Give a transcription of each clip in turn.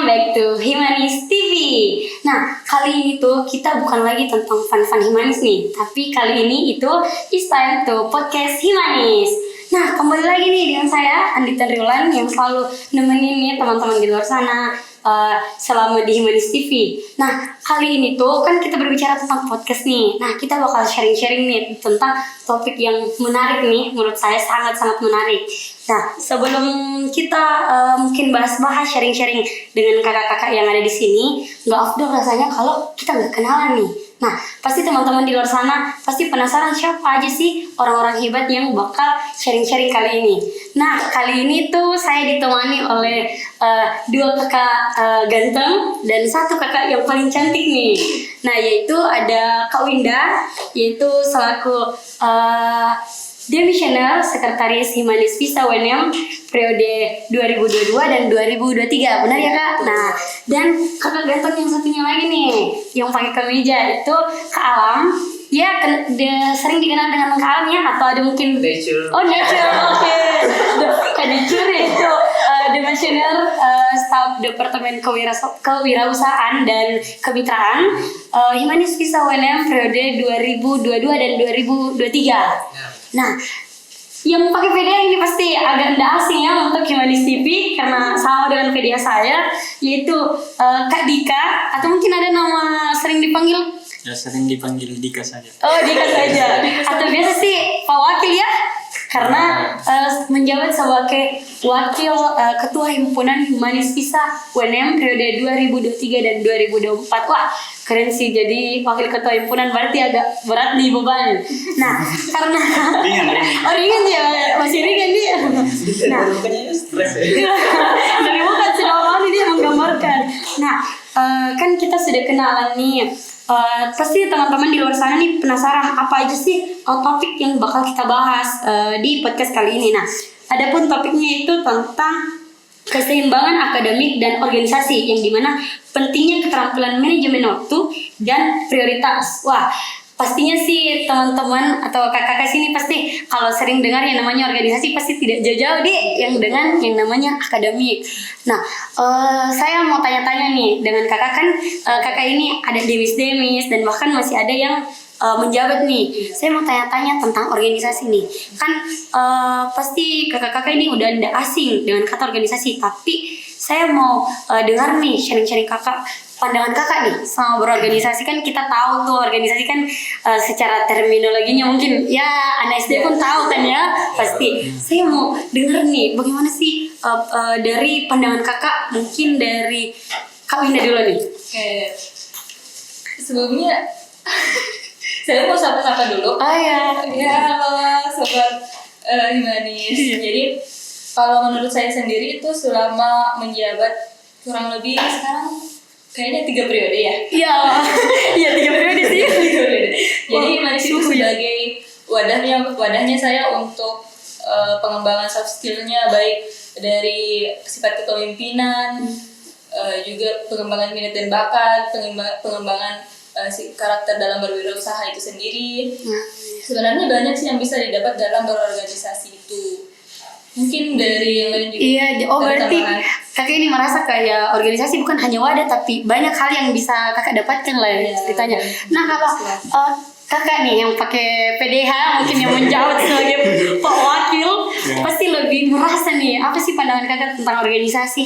welcome back to Himanis TV. Nah, kali ini tuh kita bukan lagi tentang fun-fun Himanis nih, tapi kali ini itu is time to podcast Himanis. Nah, kembali lagi nih dengan saya Andita Riulan yang selalu nemenin nih teman-teman di luar sana selama di Himanis TV. Nah, kali ini tuh kan kita berbicara tentang podcast nih. Nah, kita bakal sharing-sharing nih tentang topik yang menarik nih, menurut saya sangat-sangat menarik. Nah, sebelum kita mungkin bahas-bahas sharing-sharing dengan kakak-kakak yang ada di sini, nggak afdol rasanya kalau kita nggak kenalan nih. Nah, pasti teman-teman di luar sana pasti penasaran siapa aja sih orang-orang hebat yang bakal sharing-sharing kali ini. Nah, kali ini tuh saya ditemani oleh dua kakak ganteng dan satu kakak yang paling cantik nih. Nah, yaitu ada Kak Winda, yaitu selaku Demisioner Sekretaris Himanis Visa UNM periode 2022 dan 2023, benar ya Kak? Nah, dan kakak ganteng yang satunya lagi nih, yang pakai kemeja itu Kak Alam. Ya, sering dikenal dengan Kak Alam ya, atau ada mungkin Nature. Oh, Nature, oke. Kak Nature itu Demisioner Staf Departemen Kewirausahaan dan Kemitraan Himanis Visa UNM periode 2022 dan 2023. Nah, yang pakai PDA ini pasti agak tidak asing ya untuk Himanis TV karena sama dengan PDA saya, yaitu Kak Dika, atau mungkin ada nama sering dipanggil? Ya, sering dipanggil Dika saja. Oh, Dika saja. Atau biasa sih Pak Wakil ya? Karena menjabat sebagai Wakil Ketua Himpunan Himanis Visa UNM periode 2023 dan 2024. Wah, keren sih jadi Wakil Ketua Himpunan, berarti agak berat nih beban. Nah, karena ringan ya, masih ringan dia. Nah, dari bukan sudah awal dia menggambarkan. Nah, kan kita sudah kenalan nih. Pasti teman-teman di luar sana nih penasaran apa aja sih topik yang bakal kita bahas di podcast kali ini. Nah, adapun topiknya itu tentang keseimbangan akademik dan organisasi, yang dimana pentingnya keterampilan manajemen waktu dan prioritas. Wah, pastinya sih teman-teman atau kakak-kakak sini pasti kalau sering dengar yang namanya organisasi pasti tidak jauh-jauh deh yang dengan yang namanya akademik. Nah, saya mau tanya-tanya nih dengan kakak, kan kakak ini ada demis dan bahkan masih ada yang menjabat nih. Saya mau tanya-tanya tentang organisasi nih. Kan pasti kakak-kakak ini udah tidak asing dengan kata organisasi, tapi saya mau dengar nih sharing-sharing kakak, pandangan kakak nih sama berorganisasi. Kan kita tahu tuh organisasi kan secara terminologinya mungkin ya anak SD pun tahu kan ya pasti. Saya mau dengar nih bagaimana sih dari pandangan kakak, mungkin dari Kak Winda dulu nih. Sebelumnya saya mau sapa-sapa dulu. Ya. Ya, halo sobat Himanis. Jadi kalau menurut saya sendiri itu selama menjabat kurang lebih sekarang kayaknya 3 periode ya. Iya 3 periode sih. Jadi Himanis itu sebagai wadahnya saya untuk pengembangan soft skill-nya, baik dari sifat kepemimpinan, juga pengembangan minat dan bakat, pengembangan karakter dalam berwirausaha itu sendiri. Sebenarnya banyak sih yang bisa didapat dalam berorganisasi itu. Mungkin dari yang lain juga. Iya, berarti kakak ini merasa kayak organisasi bukan hanya wadah, tapi banyak hal yang bisa kakak dapatkan lah ya, ceritanya. Nah, kalau kakak nih yang pakai PDH mungkin yang menjawab sebagai Pak Wakil, pasti lebih merasa nih apa sih pandangan kakak tentang organisasi?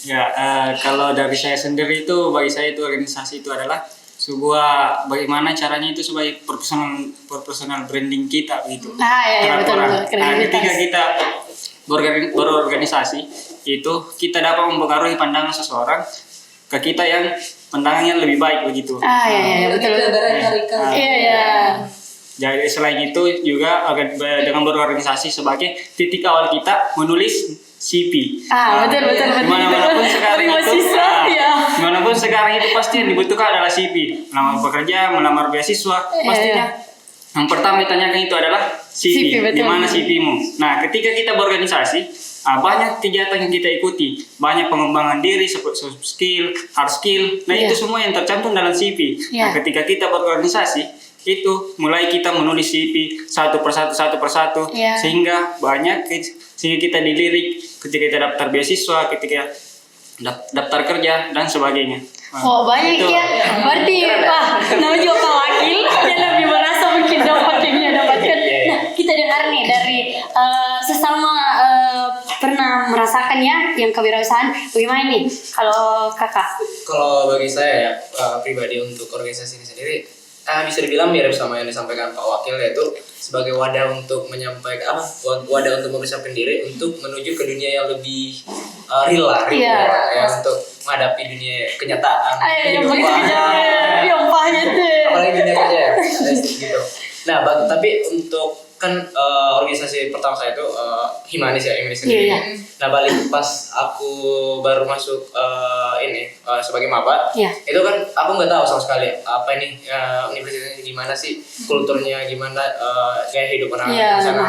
Ya, kalau dari saya sendiri itu, bagi saya itu organisasi itu adalah sebuah bagaimana caranya itu sebagai personal branding kita gitu. Iya, betul. Ketika kita berorganisasi itu kita dapat mempengaruhi pandangan seseorang ke kita yang pandangannya lebih baik begitu. Iya, betul. Iya. Jadi selain itu juga dengan berorganisasi sebagai titik awal kita menulis CV. Betul. Dimanapun sekarang itu pasti yang dibutuhkan adalah CV. Melamar pekerja, melamar beasiswa, pastinya yang pertama ditanyakan itu adalah CV. Di mana CV-mu? Nah, ketika kita berorganisasi, banyak kegiatan yang kita ikuti, banyak pengembangan diri, soft skill, hard skill. Nah, itu semua yang tercantum dalam CV. Nah, ketika kita berorganisasi, itu mulai kita menulis CV satu persatu, sehingga kita dilirik ketika kita daftar beasiswa, ketika daftar kerja dan sebagainya. Oh banyak Itu. ya. Berarti wah, namanya juga Pak Wakil dia lebih merasa mungkin dapat yang dia dapatkan. Nah kita dengar nih dari sesama pernah merasakan ya yang kewirausahaan. Bagaimana nih kalau kakak? Kalau bagi saya ya pribadi untuk organisasi ini sendiri bisa dibilang mirip sama yang disampaikan Pak Wakil, yaitu sebagai wadah untuk menyampaikan wadah untuk mempersiapkan diri untuk menuju ke dunia yang lebih real lah, ya, untuk menghadapi dunia kenyataan. Yang yang pahit deh. Apalagi dunia kerja ya, gitu. Nah, tapi untuk kan organisasi pertama saya itu Himanis ya, Himanis sendiri. Iya. Nah, balik pas aku baru masuk sebagai maba, itu kan aku nggak tahu sama sekali apa ini universitas ini gimana sih, kulturnya gimana, gaya hidup anak-anak di sana.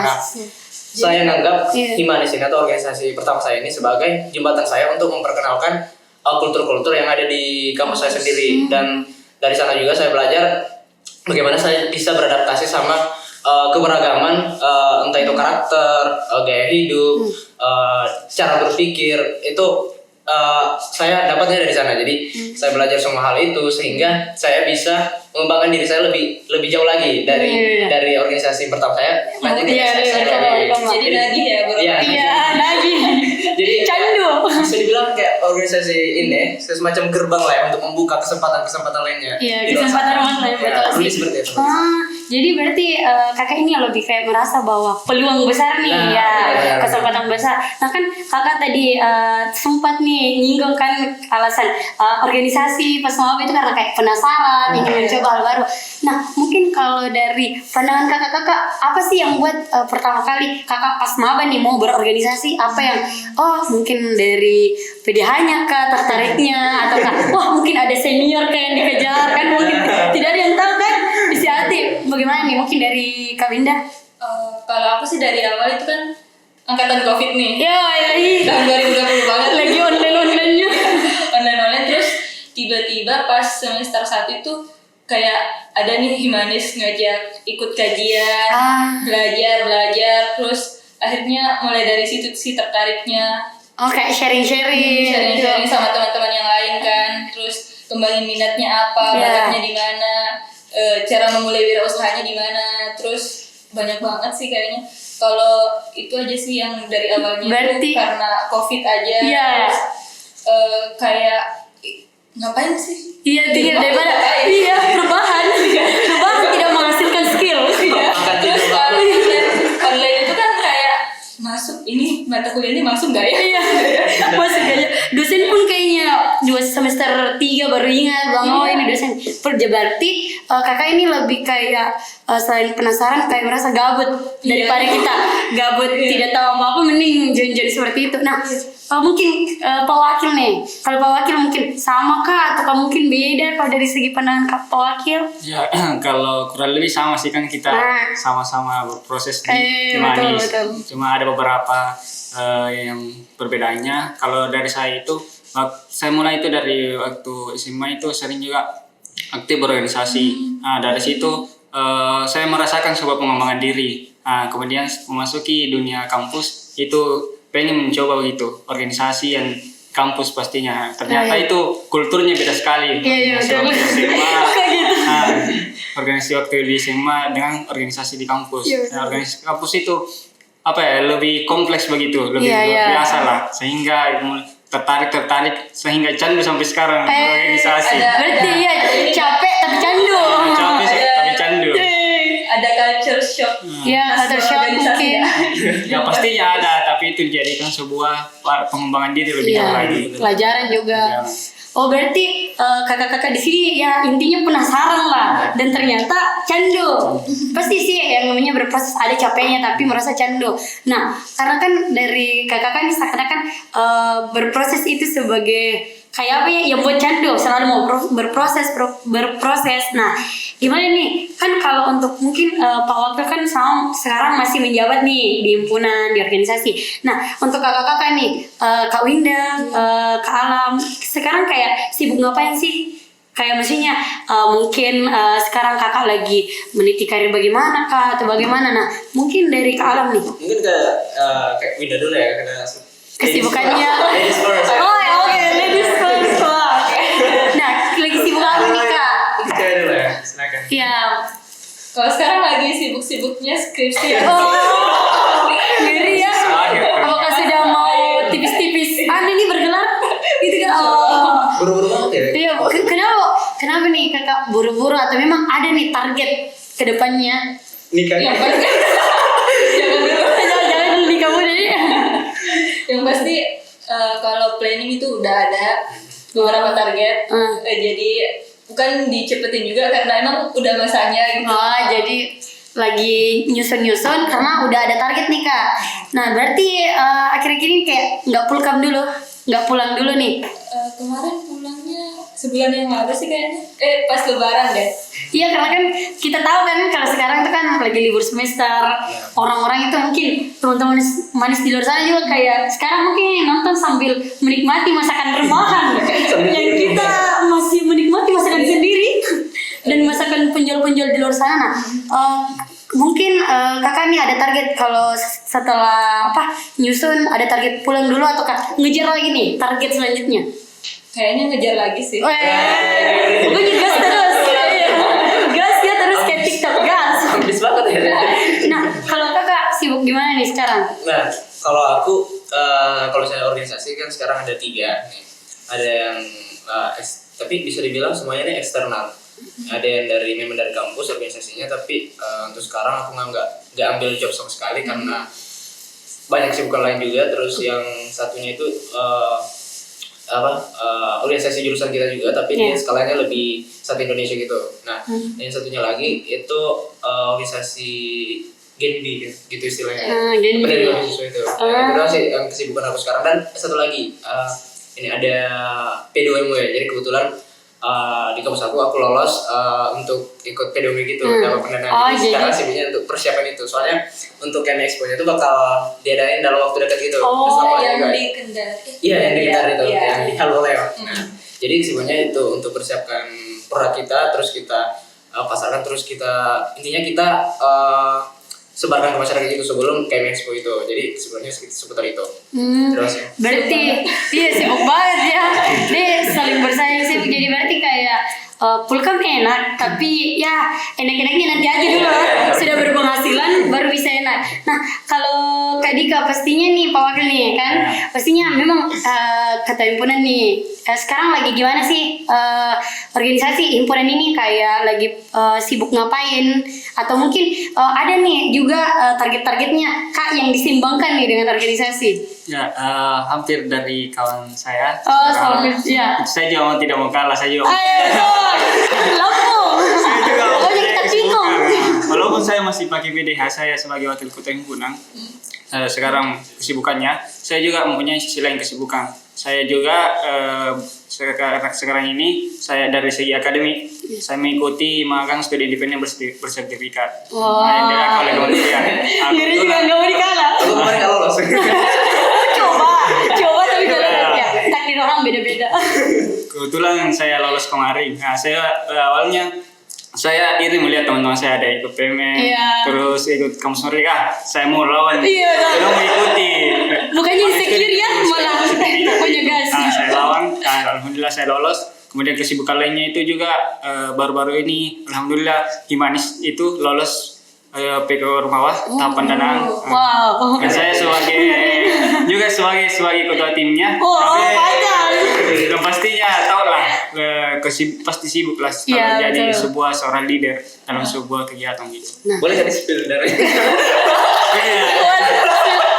Saya menganggap Himanis ini atau organisasi pertama saya ini sebagai jembatan saya untuk memperkenalkan kultur-kultur yang ada di kampus saya sendiri, dan dari sana juga saya belajar bagaimana saya bisa beradaptasi sama keberagaman, entah itu karakter, gaya hidup, cara berpikir, itu saya dapatnya dari sana. Jadi saya belajar semua hal itu sehingga saya bisa mengembangkan diri saya lebih jauh lagi dari organisasi pertama saya. Jadi nagih ya bro. Iya nagih. Jadi candu. Bisa dibilang kayak organisasi ini semacam gerbang lah ya untuk membuka kesempatan lainnya. Iya, kesempatan lain betul sih. Seperti itu. Jadi berarti kakak ini lebih kayak merasa bahwa peluang besar nih kesempatan besar. Nah kan kakak tadi sempat nih nyinggung kan alasan organisasi pas maba itu karena kayak penasaran ingin mencoba hal baru. Nah mungkin kalau dari pandangan kakak-kakak apa sih yang buat pertama kali kakak pas maba nih mau berorganisasi, apa yang mungkin dari PDH-nya kah tertariknya, atau wah mungkin ada senior kayak yang dikejar kan, mungkin tidak ada yang tahu kan isi hati. Bagaimana nih mungkin dari Kak Winda? Kalau aku sih dari awal itu kan angkatan COVID nih. Iya. Tahun 2020 banget. Lagi online-nya. Online terus tiba-tiba pas semester 1 itu kayak ada nih Himanis ngajak ikut kajian, belajar, terus akhirnya mulai dari situ sih tertariknya. Kayak sharing-sharing Sama teman-teman yang lain kan. Terus kembangin minatnya apa, bakatnya di mana, cara memulai wirausahanya di mana. Terus banyak banget sih kayaknya. Kalau itu aja sih yang dari awalnya berarti, itu karena COVID aja. Terus, kayak ngapain sih? Iya, tinggal daripada perubahan tidak menghasilkan skill. Online itu kan kayak masuk ini mata kuliah ini masuk nggak ya? Iya, masuk aja. Dosen pun kayaknya 2 semester 3 baru ingat bahwa ini dosen. Berarti kakak ini lebih kayak selain penasaran kayak merasa gabut daripada kita gabut tidak tahu apa-apa, mending join-join seperti itu. Nah, mungkin Pak Wakil nih, kalau Pak Wakil mungkin sama kah atau mungkin beda kalau dari segi pandangan Pak Wakil? Ya kalau kurang lebih sama sih, kan kita sama-sama berproses di Himanis. Betul. Cuma ada beberapa yang perbedaannya. Kalau dari saya itu, saya mulai itu dari waktu SMA itu sering juga aktif berorganisasi. Nah, dari situ saya merasakan sebuah pengembangan diri. Nah, kemudian memasuki dunia kampus itu pengen mencoba begitu organisasi yang kampus pastinya. Ternyata itu kulturnya beda sekali. Organisasi waktu di SMA dengan organisasi di kampus. Organisasi kampus itu lebih kompleks begitu, lebih biasa lah, sehingga tertarik sehingga candu sampai sekarang organisasi. Berarti capek tapi candu. Tapi candu. Ada culture shock. Culture shock mungkin. Ya pastinya ada, tapi itu dijadikan sebuah pengembangan diri lebih jauh lagi. Pelajaran juga. Oh berarti kakak-kakak di sini ya intinya penasaran lah, dan ternyata candu. Pasti sih yang namanya berproses ada capeknya tapi merasa candu. Nah karena kan dari kakak ini seakan-akan berproses itu sebagai kayak apa ya, yang buat candu selalu mau berproses. Nah gimana nih kan kalau untuk mungkin Pak Wakil kan sekarang masih menjabat nih di himpunan, di organisasi. Nah untuk kakak-kakak nih, Kak Winda, Kak Alam, sekarang kayak sibuk ngapain sih? Kayak maksudnya mungkin sekarang kakak lagi meniti karir bagaimana kak atau bagaimana? Nah mungkin dari Kak Alam nih. Mungkin kayak Winda dulu ya, karena kesibukannya. Ladies first. Oh ya, oke, ladies first. Wah, oke. Nah, lagi sibuk apa nih Kak? Cewek dulu ya, silakan. Ya, Kalau sekarang lagi sibuk-sibuknya skripsi ya. oh, ngeri ya. Apakah sudah mau tipis-tipis? Ini bergelar? Gitu kan? Oh. Buru-buru banget ya. Iya, kenapa nih Kakak buru-buru atau memang ada nih target ke depannya? Nikah. Yang pasti jangan dulu. Jangan dulu nikah muda deh. Yang pasti kalau planning itu udah ada beberapa target. Jadi bukan dicepetin juga karena emang udah masanya gitu. Oh, jadi lagi nyusun-nyusun karena udah ada target nih Kak. Nah, berarti akhir-akhir ini kayak nggak pulang dulu nih. Kemarin pulangnya sebulan yang lalu sih kayaknya. Pas lebaran deh. Iya, karena kan kita tahu kan kalau sekarang tuh kan lagi libur semester. Orang-orang itu mungkin teman-teman manis di luar sana juga kayak sekarang mungkin nonton sambil menikmati masakan rumahan. Yang kita masih menikmati masakan sendiri dan masakan penjual-penjual di luar sana. Nah, mungkin Kakak nih ada target kalau setelah nyusun ada target pulang dulu atau ngejar lagi nih target selanjutnya? Kayaknya ngejar lagi sih. Pokoknya gas terus. Gas ya terus kayak TikTok gas. Habis banget ya. Nah, kalau Kakak sibuk gimana nih sekarang? Nah, kalau aku kalau misalnya organisasi kan sekarang ada 3 nih. Ada yang tapi bisa dibilang semuanya ini eksternal. Ada yang memang dari kampus organisasinya, tapi untuk sekarang aku nggak ambil job sama sekali karena banyak kesibukan lain juga. Terus yang satunya itu organisasi jurusan kita juga, tapi dia skalanya lebih satu Indonesia gitu. Nah, yang satunya lagi itu organisasi Genbi gitu istilahnya. Genbi. Dari mahasiswa itu. Itu sih yang kesibukan aku sekarang. Dan satu lagi ini ada P2MW ya. Jadi kebetulan di kampus aku lolos untuk ikut P2MW gitu, dapat pendanaan. Jadi sekarang sibuknya untuk persiapan itu. Soalnya untuk Kemi Expo-nya itu bakal diadain dalam waktu dekat gitu. Oh, terus yang juga, di Kendari. iya, yang di Kendari itu, Iya. yang di Haloleo. Nah, jadi kesibukannya itu untuk persiapkan produk kita, terus kita pasarkan, terus intinya kita sebarkan ke masyarakat itu sebelum Kemi Expo itu. Jadi sebenarnya seputar itu. Terus ya. Berarti dia sibuk banget ya. Dia saling bersaing sibuk. Jadi berarti kayak pulkam enak, tapi ya enak-enaknya nanti aja dulu. Sudah berpenghasilan baru bisa enak. Nah, kalau Kak Dika pastinya nih Pak Wakil nih kan, pastinya memang kata himpunan nih. Sekarang lagi gimana sih organisasi himpunan ini kayak lagi sibuk ngapain? Atau mungkin ada nih juga target-targetnya Kak yang disimbangkan nih dengan organisasi? Ya, hampir dari kawan saya. Oh, sama ya. Saya juga tidak mau kalah, saya juga. Lampung. Saya juga mau Pokoknya kita bingung. Walaupun saya masih pakai BDH saya sebagai wakil ketua himpunan, sekarang kesibukannya, saya juga mempunyai sisi lain kesibukan. Saya juga sekarang ini saya dari segi akademik, saya mengikuti magang studi independen bersertifikat. Yang dilakukan oleh kementerian. Ngeri juga nggak mau dikalah. Aku kemarin nggak lolos. Coba tapi jangan ya. Takdir orang beda-beda. Kebetulan saya lolos kemarin. Nah, saya awalnya saya iri melihat teman-teman saya ada ikut PMM, terus ikut kampus mereka. Saya mau lawan, saya mau ikuti. Bukannya insecure ya, malah pokoknya gas. Saya lawan, alhamdulillah saya lolos. Kemudian kesibukan lainnya itu juga baru-baru ini, alhamdulillah Himanis itu lolos PK Rumawah tahap pendanaan. Wow. Dan saya sebagai ketua timnya. Dan pastinya tau lah pasti sibuk lah kalau jadi seorang leader dalam sebuah kegiatan gitu. Boleh jadi spill dari.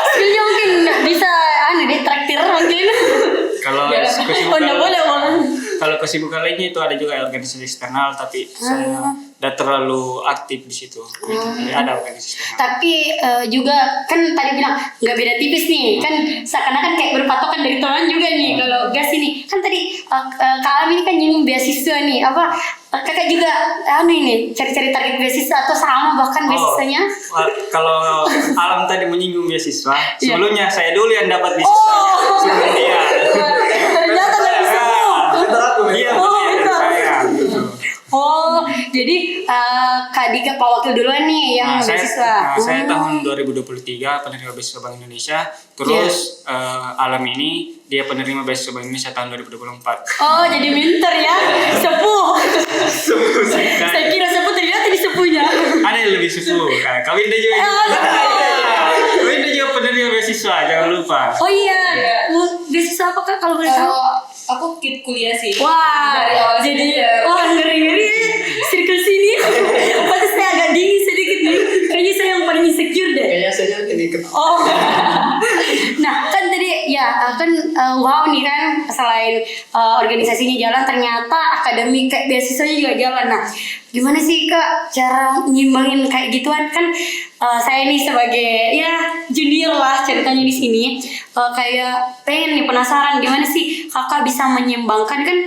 Spillnya mungkin bisa ditraktir mungkin. Kalau kesibukan lainnya itu ada juga organisasi eksternal, tapi saya tidak terlalu aktif di situ. Jadi ada organisasi eksternal. Tapi juga kan tadi bilang nggak beda tipis nih, kan seakan-akan kayak berpatokan dari teman juga nih. Kalau gas ini kan tadi Kak Alam ini kan nyinggung beasiswa nih, Kakak juga ini cari-cari target beasiswa atau sama bahkan beasiswanya? Kalau Alam tadi menyinggung beasiswa, sebelumnya saya dulu yang dapat beasiswa sebelum dia. Ternyata dari semua. Iya, saya. Oh, Jadi Kak Dika, Pak Wakil duluan nih yang beasiswa. Saya tahun 2023 penerima beasiswa Bank Indonesia. Terus Alam ini dia penerima beasiswa Bank Indonesia tahun 2024. Oh, jadi minter ya, sepuh. Saya kira sepuh, ternyata di sepuhnya. Ada yang lebih sepuh. Kawinda juga. Kawinda juga penerima beasiswa, jangan lupa. Oh iya, beasiswa apa Kak kalau boleh tahu? Aku kuliah sih. Wah, Dari awal jadi semester. ngeri-ngeri circle sini. Pasti saya agak dingin sedikit nih. Kayaknya saya yang paling insecure deh. Kayaknya saya jadi ikut. Oh, nah kan tadi ya kan wow nih kan selain organisasinya jalan, ternyata akademik kayak beasiswanya juga jalan. Nah, gimana sih Kak cara nyimbangin kayak gituan kan? Saya nih sebagai ya junior lah ceritanya di sini, kayak pengen nih penasaran gimana sih Kakak bisa menyimbangkan kan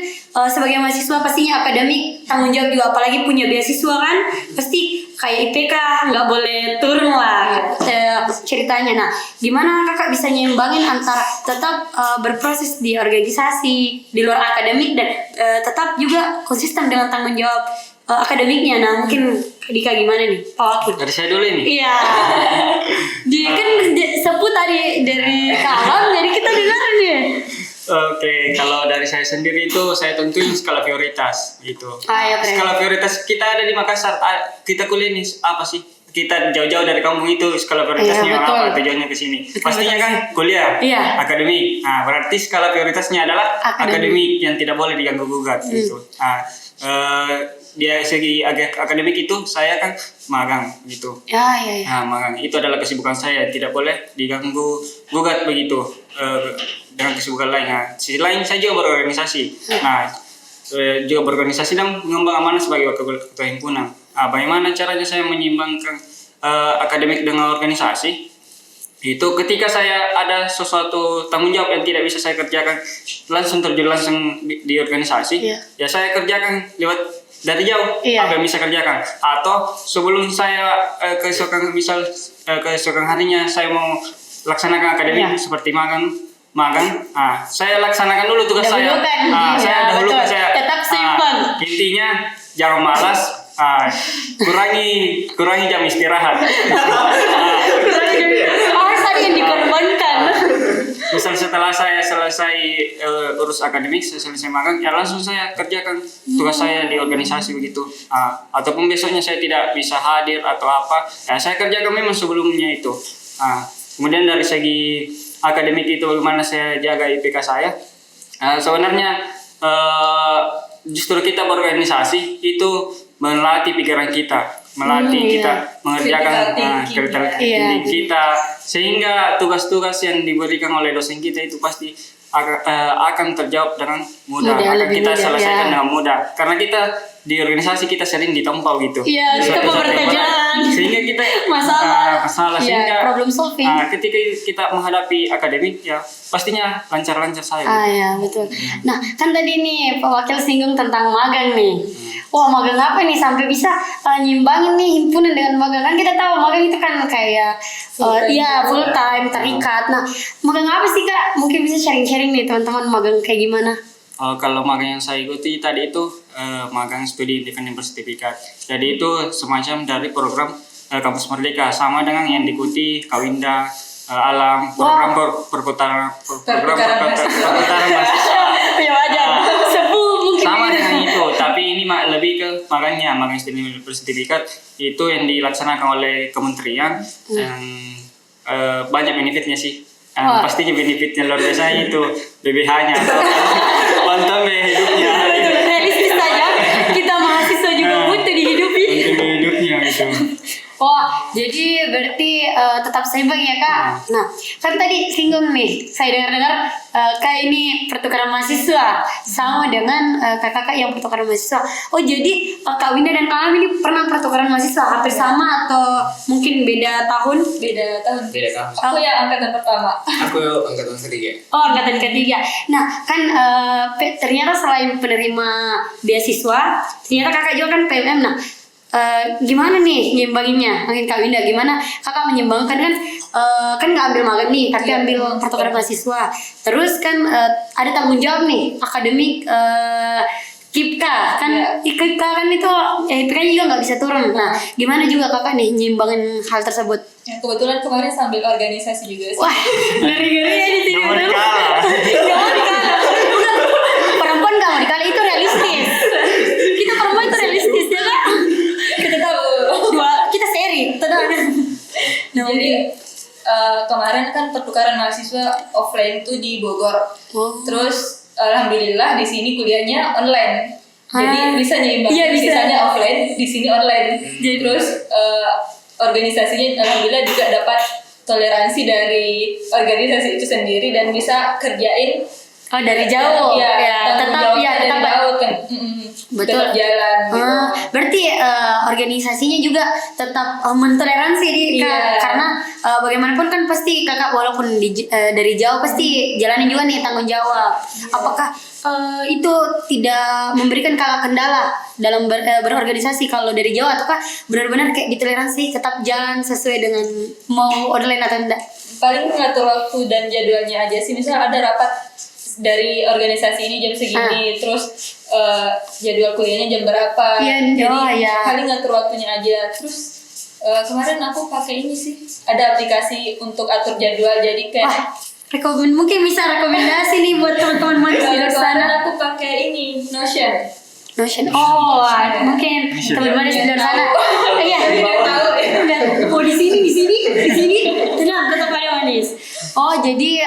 sebagai mahasiswa pastinya akademik tanggung jawab juga, apalagi punya beasiswa kan pasti kayak IPK nggak boleh turun lah ceritanya. Nah, gimana Kakak bisa nyimbangin antara tetap berproses di organisasi di luar akademik dan tetap juga konsisten dengan tanggung jawab akademiknya? Nah, mungkin Dika gimana nih, Pak Wakil? Dari saya dulu ini. Iya. Dia kan sebut tadi dari kalam, jadi kita dengar nih. Oke, kalau dari saya sendiri itu saya tentuin skala prioritas gitu. Ya, Skala prioritas kita ada di Makassar. Kita kuliah ini apa sih? Kita jauh-jauh dari kampung itu skala prioritasnya apa? Tujuannya ke sini. Pastinya kan kuliah, akademik. Nah, berarti skala prioritasnya adalah akademik yang tidak boleh diganggu gugat gitu. Nah, dia segi akademik itu saya kan magang gitu. Nah, magang itu adalah kesibukan saya, tidak boleh diganggu gugat begitu dengan kesibukan lain. Nah, sisi lain saya juga berorganisasi. Nah, juga berorganisasi dan mengembang amanah sebagai wakil ketua himpunan. Nah, bagaimana caranya saya menyimbangkan akademik dengan organisasi? Itu ketika saya ada sesuatu tanggung jawab yang tidak bisa saya kerjakan langsung terjun langsung di organisasi, ya saya kerjakan lewat dari jauh apa yang bisa kerjakan. Atau sebelum saya keesokan keesokan harinya saya mau laksanakan akademik seperti magang, saya laksanakan dulu tugas saya. Saya dahulukan saya. Tetap seimbang. Intinya jangan malas, kurangi jam istirahat. Harus ada yang dikorbankan. Misal setelah saya selesai urus akademik, selesai magang, ya langsung saya kerjakan tugas saya di organisasi begitu. Ataupun besoknya saya tidak bisa hadir atau apa, ya saya kerjakan memang sebelumnya itu. Kemudian dari segi akademik itu bagaimana saya jaga IPK saya? Sebenarnya justru kita berorganisasi itu melatih pikiran kita, melatih kita mengerjakan critical thinking kita, sehingga tugas-tugas yang diberikan oleh dosen kita itu pasti akan terjawab dengan mudah, akan kita selesaikan dengan mudah, karena kita di organisasi kita sering ditempau gitu. Iya, kita bertajan. Sehingga kita masalah sehingga problem solving. Ketika kita menghadapi akademik ya pastinya lancar-lancar saya. Ya betul. Nah, kan tadi nih Pak Wakil singgung tentang magang nih. Wah, magang apa nih sampai bisa nyimbangin nih himpunan dengan magang? Kan kita tahu magang itu kan kayak full time terikat. Nah, magang apa sih Kak? Mungkin bisa sharing-sharing nih teman-teman magang kayak gimana? Kalau magang yang saya ikuti tadi itu magang studi independent bersertifikat. Jadi itu semacam dari program Kampus Merdeka, sama dengan yang diikuti Kawinda, Alam, program perputaran mahasiswa. Ya wajar. Sepuh mungkin. Sama dengan itu, tapi ini lebih ke magang studi bersertifikat itu yang dilaksanakan oleh kementerian yang banyak benefitnya sih. Pastinya benefitnya luar biasa itu BBH-nya. Mantap ya hidupnya. Realistis saja. Kita mahasiswa juga butuh dihidupi. Untuk hidupnya gitu. Wah, jadi berarti tetap seimbang ya Kak. Nah, kan tadi singgung nih, saya dengar-dengar Kak ini pertukaran mahasiswa sama dengan kakak yang pertukaran mahasiswa. Oh, jadi Kak Winda dan Kak Alam ini pernah pertukaran mahasiswa hampir sama atau mungkin beda tahun? Beda tahun. Aku yang angkatan pertama. Aku angkatan ketiga. Oh, angkatan ketiga. Nah, kan ternyata selain penerima beasiswa, ternyata kakak juga kan PMM. Nah, gimana nih nyimbanginnya? Mungkin Kak Winda, gimana kakak menyimbangkan kan nggak ambil magang nih, tapi ambil pertukaran mahasiswa. Terus kan ada tanggung jawab nih akademik KIPKA kan, KIPKA kan itu IPK juga nggak bisa turun. Nah, gimana juga kakak nih nyimbangin hal tersebut? Ya, kebetulan kemarin sambil organisasi juga sih. Wah, ngeri-ngeri ya di sini. Nggak mau dikalah. Nggak mau dikalah. Bukan, perempuan nggak mau dikalah itu realistis. Kita perempuan itu realistis ya kak. Kita tahu. Kita seri, tenang. Nah, Jadi kemarin kan pertukaran mahasiswa offline tuh di Bogor. Terus alhamdulillah di sini kuliahnya online. Jadi bisa nyimbang. Iya, bisa. Sisanya offline, di sini online. Terus organisasinya alhamdulillah juga dapat toleransi dari organisasi itu sendiri dan bisa kerjain dari jauh. tetap jauh kan. Betul. Tetap jalan gitu. Berarti organisasinya juga tetap mentoleransi karena bagaimanapun kan pasti kakak walaupun dari jauh pasti jalanin juga nih tanggung jawab. Apakah itu tidak memberikan kakak kendala dalam berorganisasi kalau dari jauh, ataukah benar-benar kayak ditoleransi tetap jalan sesuai dengan mau online atau enggak? Paling ngatur waktu dan jadwalnya aja sih. Misal ada rapat dari organisasi ini jam segini, terus jadwal kuliahnya jam berapa. Jadi paling ngatur waktunya aja. Terus kemarin aku pakai ini sih, ada aplikasi untuk atur jadwal. Jadi kayak mungkin bisa rekomendasi nih buat teman-teman mahasiswa di luar sana. aku pakai ini Notion. Mungkin teman-teman di luar sana. Iya. Tahu. Oh di sini. Tenang, tetap ada manis. Oh jadi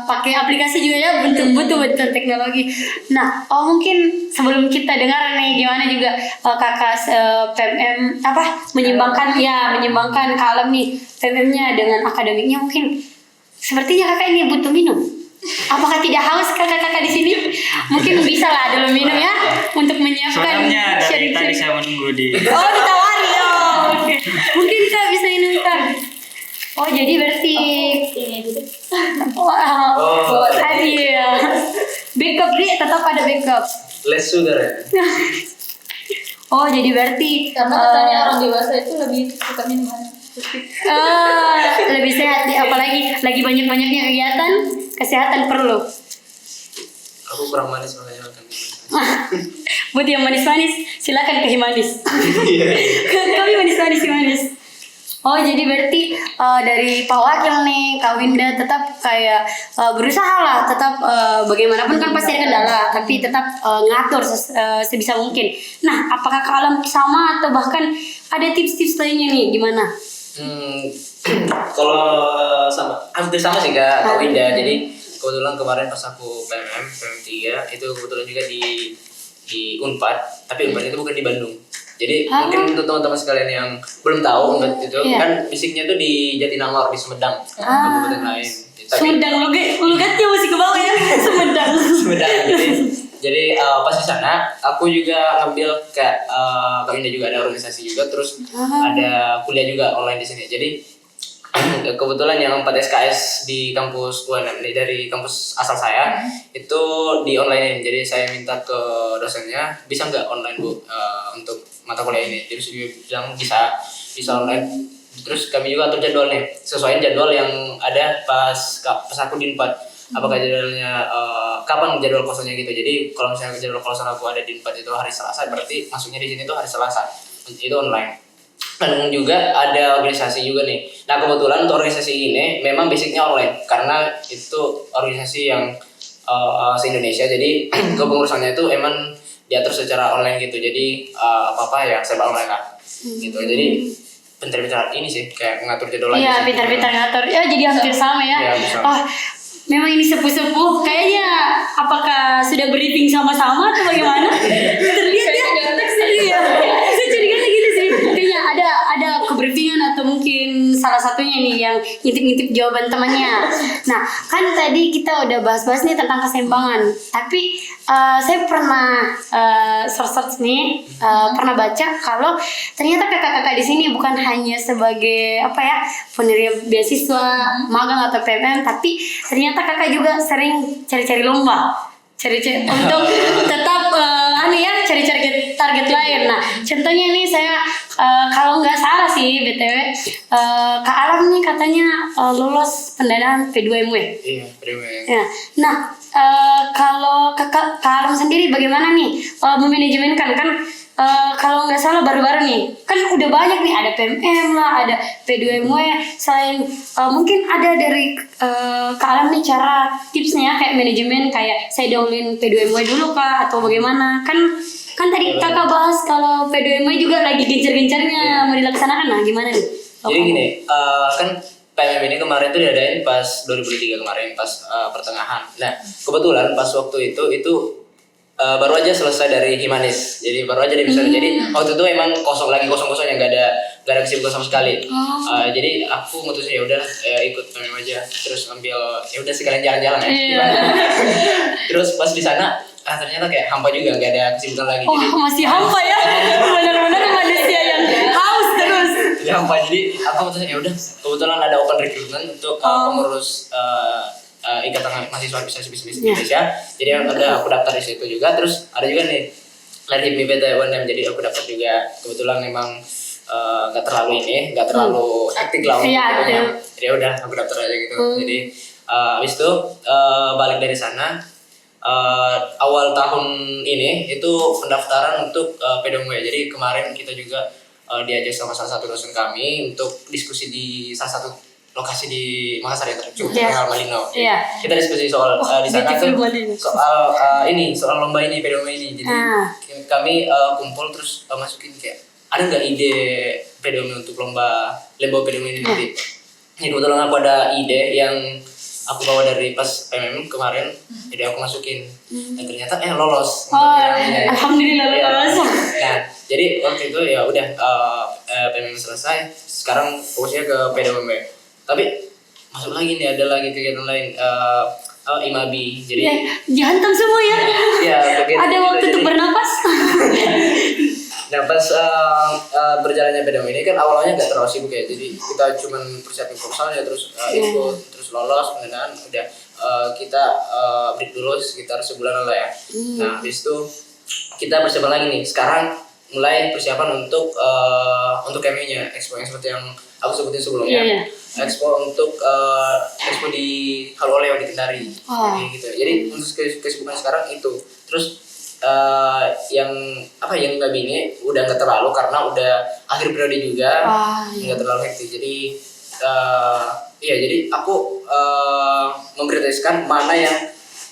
pakai aplikasi juga ya, betul teknologi. Nah, mungkin sebelum kita dengar nih gimana juga kakak PMM menyimbangkan kalem nih PMM-nya dengan akademiknya. Mungkin sepertinya kakak ini butuh minum. Apakah tidak haus kakak-kakak di sini? Mungkin bisa lah dulu minum ya untuk menyiapkan. Soalnya dari tadi saya menunggu di. Oh ditawari oke. Mungkin kak bisa minum kak. Oh jadi berarti Ini aja deh. wow. Iya. Backup dia tetap ada backup. Less sugar ya. Oh jadi berarti Karena katanya orang dewasa itu lebih suka minum lebih sehat ya, apalagi lagi banyak-banyaknya kegiatan kesehatan perlu. Aku kurang manis makanya makan. Buat yang manis-manis silakan ke Himanis. Kami manis. Oh jadi berarti dari Pak Wakil nih Kak Winda tetap kayak berusaha lah tetap bagaimanapun kan pasti ada kendala tapi tetap ngatur sebisa mungkin. Nah apakah Kak Alam sama atau bahkan ada tips-tips lainnya nih gimana? Kalau hampir sama sih Kak Winda. Jadi kebetulan kemarin pas aku PMM 3 itu kebetulan juga di Unpad, tapi Unpad itu bukan di Bandung. Jadi mungkin untuk teman-teman sekalian yang belum tahu Unpad itu kan fisiknya tuh di Jatinangor di Sumedang, kabupaten lain. Sumedang logatnya masih ke bawah ya. Sumedang. Jadi pas di sana aku juga ngambil kayak kami juga ada organisasi juga, terus ada kuliah juga online di sini. Jadi kebetulan yang 4 SKS di kampus UNM dari kampus asal saya itu di online. Jadi saya minta ke dosennya bisa nggak online Bu untuk mata kuliah ini. Jadi dia bilang bisa online. Terus kami juga atur jadwalnya, sesuaiin jadwal yang ada pas aku di 4. Apakah jadwalnya kapan jadwal kosongnya gitu. Jadi kalau misalnya jadwal kosong aku ada di 4 itu hari Selasa, berarti masuknya di sini tuh hari Selasa. Itu online. Dan juga ada organisasi juga nih. Nah kebetulan untuk organisasi ini memang basicnya online karena itu organisasi yang se-Indonesia. Jadi kepengurusannya itu emang diatur secara online gitu. Jadi apa-apa ya serba online lah gitu. Jadi pintar-pintar ini sih kayak ngatur jadwal. Iya pintar-pintar ngatur. Ya jadi hampir sama ya. Memang ini sepuh-sepuh. Kayaknya apakah sudah briefing sama-sama atau bagaimana? Terlihat ya. Iya. Saya curiga gitu sih. Kayaknya ada kebriefingan atau mungkin salah satunya nih yang ngintip-ngintip jawaban temannya. Nah, kan tadi kita udah bahas-bahas nih tentang keseimbangan. Tapi saya pernah search nih, pernah baca kalau ternyata kakak-kakak di sini bukan hanya sebagai penerima beasiswa, magang atau PMM, tapi ternyata kakak juga sering cari-cari lomba, untuk tetap cari target lain. Nah, contohnya nih saya kalau nggak salah sih sih BTW. Kak Alam nih katanya lulus pendanaan P2MW. Iya, bener. Ya. Nah, kalau Kak Alam sendiri bagaimana nih memanajemenkan kan kalau nggak salah baru-baru nih kan udah banyak nih, ada PMM lah, ada P2MW. Selain mungkin ada dari Kak Alam nih cara tipsnya kayak manajemen, kayak saya dahuluin P2MW dulu kah atau bagaimana? Kan tadi kakak bahas kalau P2MW juga lagi gencar-gencarnya mau dilaksanakan, nah gimana nih? Jadi gini, kan PMM ini kemarin tuh diadain pas 2003 kemarin, pas pertengahan. Nah, kebetulan pas waktu itu baru aja selesai dari Himanis. Jadi baru aja bisa. Jadi waktu itu emang kosong-kosongnya, nggak ada kesibukan sama sekali. Jadi aku mutusin ya udah ikut PMM aja, terus ambil ya udah sekalian jalan-jalan ya. Terus pas di sana ternyata kayak hampa juga, nggak ada kesibukan lagi. Oh, Jadi masih hampa ya? Benar-benar manusia yang haus terus. jadi hampa. Jadi aku mutusin ya udah, kebetulan ada open recruitment untuk pengurus Ikatan Mahasiswa Bisnis Indonesia. Jadi aku daftar di situ juga. Terus ada juga nih dari HIPMI PT UNM, jadi aku daftar juga. Kebetulan memang nggak terlalu hektik lah. Jadi udah aku daftar aja gitu. Jadi habis itu balik dari sana. Awal tahun ini itu pendaftaran untuk P2MW. Jadi kemarin kita juga diajak sama salah satu dosen kami untuk diskusi di salah satu lokasi di Makassar ya, Real Malino. Kita diskusi soal di sana kan soal lomba ini P2MW ini. Jadi kami kumpul terus masukin kayak ada nggak ide P2MW untuk lomba P2MW ini nanti. Jadi kebetulan aku ada ide yang aku bawa dari pas PMM kemarin, jadi aku masukin dan ternyata lolos. Alhamdulillah lolos. Nah, jadi waktu itu ya udah PMM selesai, sekarang fokusnya ke P2MW. Tapi masuk lagi nih, ada lagi kegiatan lain, IMABI. Jadi dihantam semua ya. Ada waktu untuk bernapas. Nah pas berjalannya PDM ini kan awalnya nggak terlalu sibuk ya, jadi kita cuma persiapin proposalnya, terus ikut, terus lolos pendanaan, udah kita break dulu sekitar sebulan lah ya. Nah habis itu kita persiapan lagi nih, sekarang mulai persiapan untuk KMI-nya, expo yang seperti yang aku sebutin sebelumnya. Expo untuk expo di Halo-Oleo di Kendari. Gitu. Jadi untuk kesibukan sekarang itu. Terus yang IMABI ini udah nggak terlalu karena udah akhir periode juga, nggak terlalu hektik. Jadi jadi aku memprioritaskan mana yang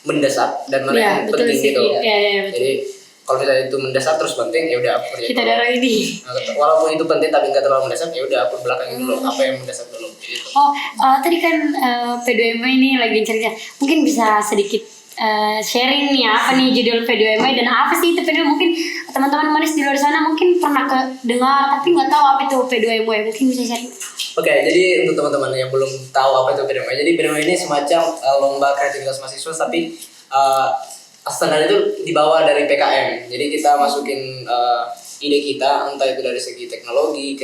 mendesak dan mana yang penting gitu. Jadi kalau misalnya itu mendesak terus penting, ya udah aku kerjain. Kita darah ini. Walaupun itu penting tapi nggak terlalu mendesak, ya udah aku belakangin dulu apa yang mendesak dulu. Gitu. Tadi kan P2MW ini lagi cerita, mungkin bisa sedikit sharing nih apa nih judul P2MW dan apa sih itu P2MW? Mungkin teman-teman manis di luar sana mungkin pernah dengar tapi nggak tahu apa itu P2MW, mungkin bisa sharing. Oke, jadi untuk teman-teman yang belum tahu apa itu P2MW, jadi P2MW ini semacam lomba kreativitas mahasiswa, tapi standar itu dibawa dari PKM. Jadi kita masukin ide kita, entah itu dari segi teknologi,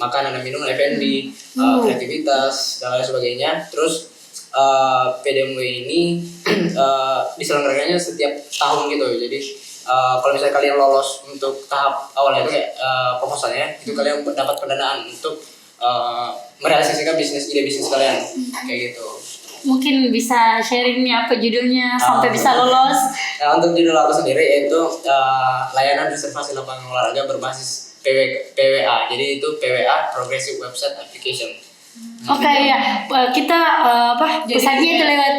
makanan dan minuman, F&B, kreativitas dan lain sebagainya. Terus P2MW ini diselenggarakannya setiap tahun gitu. Jadi kalau misalnya kalian lolos untuk tahap awalnya itu kayak proposalnya, itu kalian dapat pendanaan untuk merealisasikan ide bisnis kalian kayak gitu. Mungkin bisa sharing nih apa judulnya sampai bisa lolos. Nah, untuk judul aku sendiri yaitu layanan reservasi lapangan olahraga berbasis PWA. Jadi itu PWA Progressive Website Application. Kita pesannya itu lewat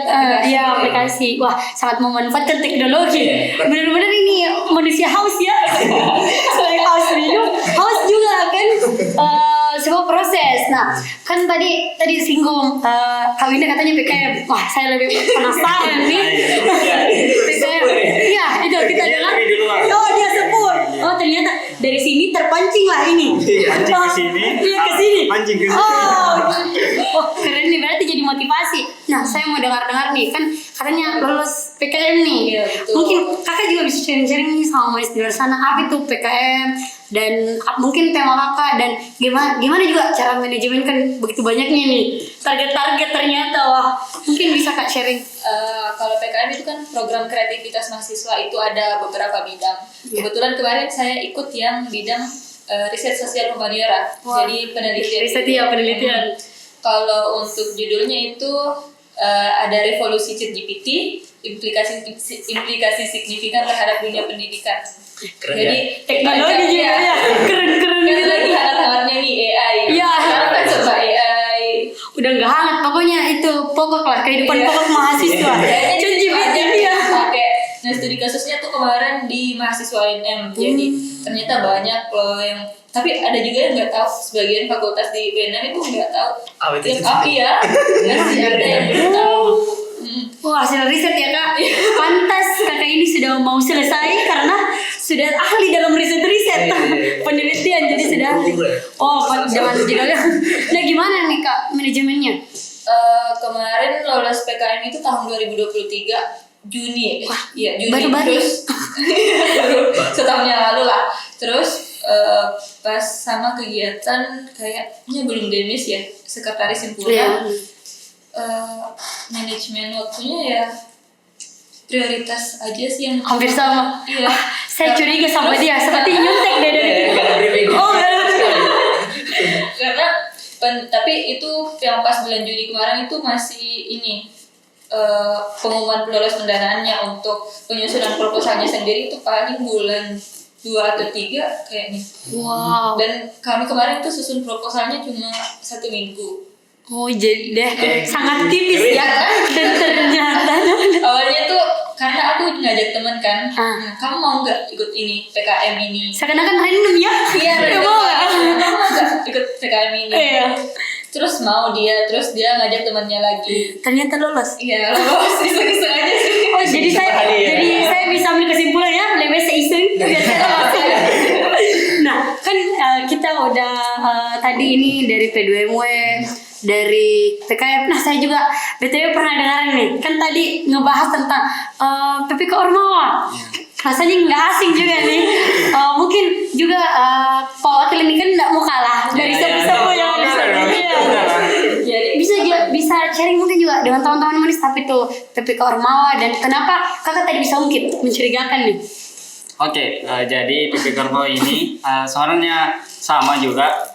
aplikasi. Wah, sangat memanfaatkan teknologi. Benar-benar ini manusia haus ya. Selain haus minum, haus juga kan sebuah proses. Nah, kan tadi singgung Kak Winda katanya PKM. Wah, saya lebih penasaran nih. PKM. Iya, itu kita dengar. Dia sebut. Oh, ternyata dari sini terpancing lah ini. Pancing ke sini. Iya, ke sini. Pancing ke sini. Keren nih, berarti jadi motivasi. Nah, saya mau dengar nih, kan katanya lulus PKM nih. Mungkin kakak juga bisa sharing-sharing nih sama manis di luar sana, apa itu PKM dan mungkin tema kakak dan gimana juga cara manajemen, kan begitu banyaknya nih target-target ternyata. Wah, mungkin bisa kak sharing. Kalau PKM itu kan program kreativitas mahasiswa, itu ada beberapa bidang. Kebetulan kemarin saya ikut yang bidang riset sosial humaniora. Wah, Jadi penelitian. riset ya, penelitian. Kalau untuk judulnya itu ada revolusi ChatGPT, implikasi signifikan terhadap dunia pendidikan. Keren Jadi Teknologi juga ya, keren-keren kan gitu. lagi hangat-hangatnya nih AI. Iya. Sekarang kan serba AI. Udah nggak hangat, pokoknya itu pokok lah, kehidupan Iya. pokok mahasiswa. ChatGPT ya. Pakai. Nah, studi kasusnya tuh kemarin di mahasiswa UNM. Jadi ternyata banyak loh yang, tapi ada juga yang nggak tahu. Sebagian fakultas di UNM itu nggak tahu. itu Iya. Masih ada yang belum tahu. Wah, hasil riset ya kak. Pantas kakak ini sudah mau selesai karena sudah ahli dalam riset-riset, penelitian, jadi sudah ahli. Oh, jangan judulnya. Nah, gimana nih kak manajemennya? Kemarin lolos PKM itu tahun 2023 Juni. Wah, ya Juni. baru-baru. Terus setahun yang lalu lah. Terus pas sama kegiatan kayaknya belum demis ya, sekretaris himpunan. Manajemen waktunya ya prioritas aja sih yang Hampir sama. Iya. Saya curiga sama dia, seperti nyontek deh dari. Oh, Karena tapi itu yang pas bulan Juni kemarin itu masih ini pengumuman lolos pendanaannya. Untuk penyusunan proposalnya sendiri itu paling bulan 2 atau 3 kayaknya. wow. Dan kami kemarin tuh susun proposalnya cuma 1 minggu. Oh, jadi deh sangat tipis ya. Dan ternyata Awalnya tuh karena aku ngajak temen kan, Ah. kamu mau nggak ikut ini PKM ini? seakan-akan random ya. Iya, Mau nggak? kamu mau nggak ikut PKM ini? Iya. Terus mau dia, terus dia ngajak temannya lagi. Ternyata lolos. Iya, lolos iseng-iseng aja sih. Oh, jadi saya bisa ambil kesimpulan ya, lebih seiseng biar saya lolos. Nah, kan kita udah tadi ini dari P2MW, dari PKM. Nah, saya juga BTW pernah dengar nih, kan tadi ngebahas tentang PPK Ormawa. Rasanya nggak asing juga nih. Mungkin juga Pak Wakil ini kan nggak mau kalah dari sapu-sapu yang ada di sini. Jadi Bisa sharing mungkin juga dengan teman-teman manis tapi tuh PPK Ormawa, dan kenapa kakak tadi bisa mungkin mencurigakan nih? Oke, jadi PPK Ormawa ini sebenarnya sama juga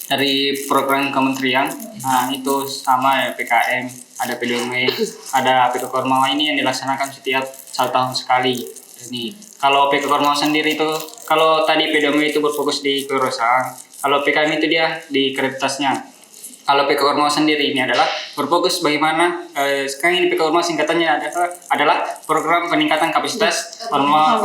dari program kementerian. Nah, itu sama ya, PKM, ada P2MW, ada PPK Ormawa ini yang dilaksanakan setiap 1 tahun sekali. Ini kalau PPK Ormawa sendiri itu, kalau tadi P2MW itu berfokus di kewirausahaan, kalau PKM itu dia di kreditasnya. Kalau PPK Ormawa sendiri ini adalah berfokus bagaimana sekarang ini PPK Ormawa singkatannya adalah program peningkatan kapasitas Ormawa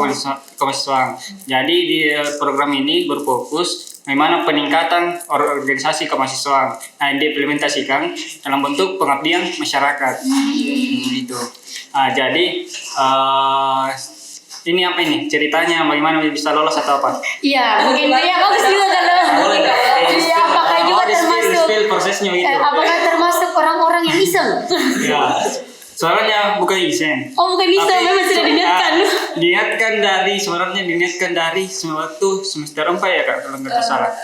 kemahasiswaan. Jadi di program ini berfokus bagaimana peningkatan organisasi kemahasiswaan. Nah, diimplementasikan dalam bentuk pengabdian masyarakat. Gitu. Jadi ini apa ini ceritanya, bagaimana bisa lolos atau apa? Iya, mungkin ya bagus juga kalau. Iya, apakah juga termasuk prosesnya gitu. apakah termasuk orang-orang yang iseng? Ya. Soalnya bukan iseng. Oh, bukan iseng, Tapi memang sudah diniatkan. Sebenarnya diniatkan dari waktu semester 4 ya Kak, kalau nggak salah.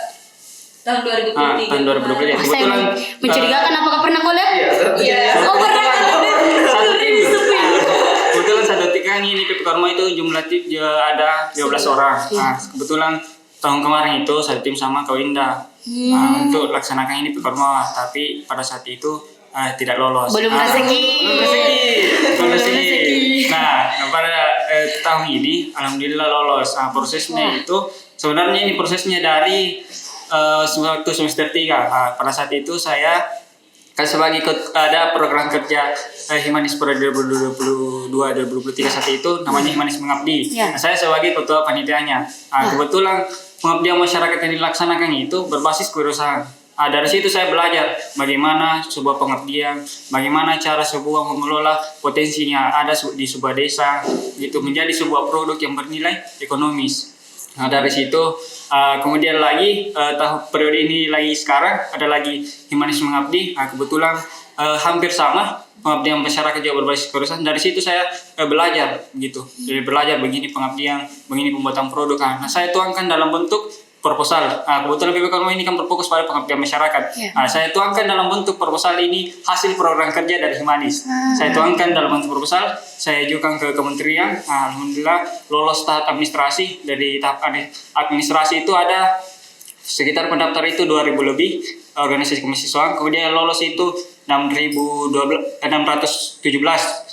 tahun 2023. Tahun 2023. Saya Kebetulan mencurigakan apakah pernah collab? Iya. Oh, pernah kan? satu tim. Kebetulan satu tiga ini PPK Ormawa itu jumlah tim ada 12 orang. Nah, kebetulan tahun kemarin itu satu tim sama Kawinda untuk laksanakan ini PPK Ormawa, tapi pada saat itu tidak lolos. Belum rezeki. Belum rezeki. Nah, pada tahun ini alhamdulillah lolos. Nah, prosesnya itu sebenarnya ini prosesnya dari waktu semester 3. Pada saat itu saya sebagai ada program kerja Himanis periode 2022-2023 saat itu namanya Himanis Mengabdi. Ya. Nah, saya sebagai ketua panitianya. Kebetulan pengabdian masyarakat yang dilaksanakan itu berbasis kewirausahaan. Dari situ saya belajar bagaimana sebuah pengabdian, bagaimana cara sebuah mengelola potensinya ada di sebuah desa, gitu menjadi sebuah produk yang bernilai ekonomis. Nah, dari situ kemudian lagi tahun periode ini lagi sekarang ada lagi Himanis Mengabdi. Kebetulan hampir sama pengabdian masyarakat juga berbasis kewirausahaan. Dari situ saya belajar gitu. Jadi belajar begini pengabdian, begini pembuatan produk. Nah, saya tuangkan dalam bentuk proposal. Kebetulan PPK Ormawa ini kan berfokus pada pengabdian masyarakat. Saya tuangkan dalam bentuk proposal ini hasil program kerja dari Himanis. Saya tuangkan dalam bentuk proposal, saya ajukan ke kementerian. Alhamdulillah lolos tahap administrasi. Dari tahap administrasi itu ada sekitar pendaftar itu 2.000 lebih organisasi kemahasiswaan, kemudian lolos itu 617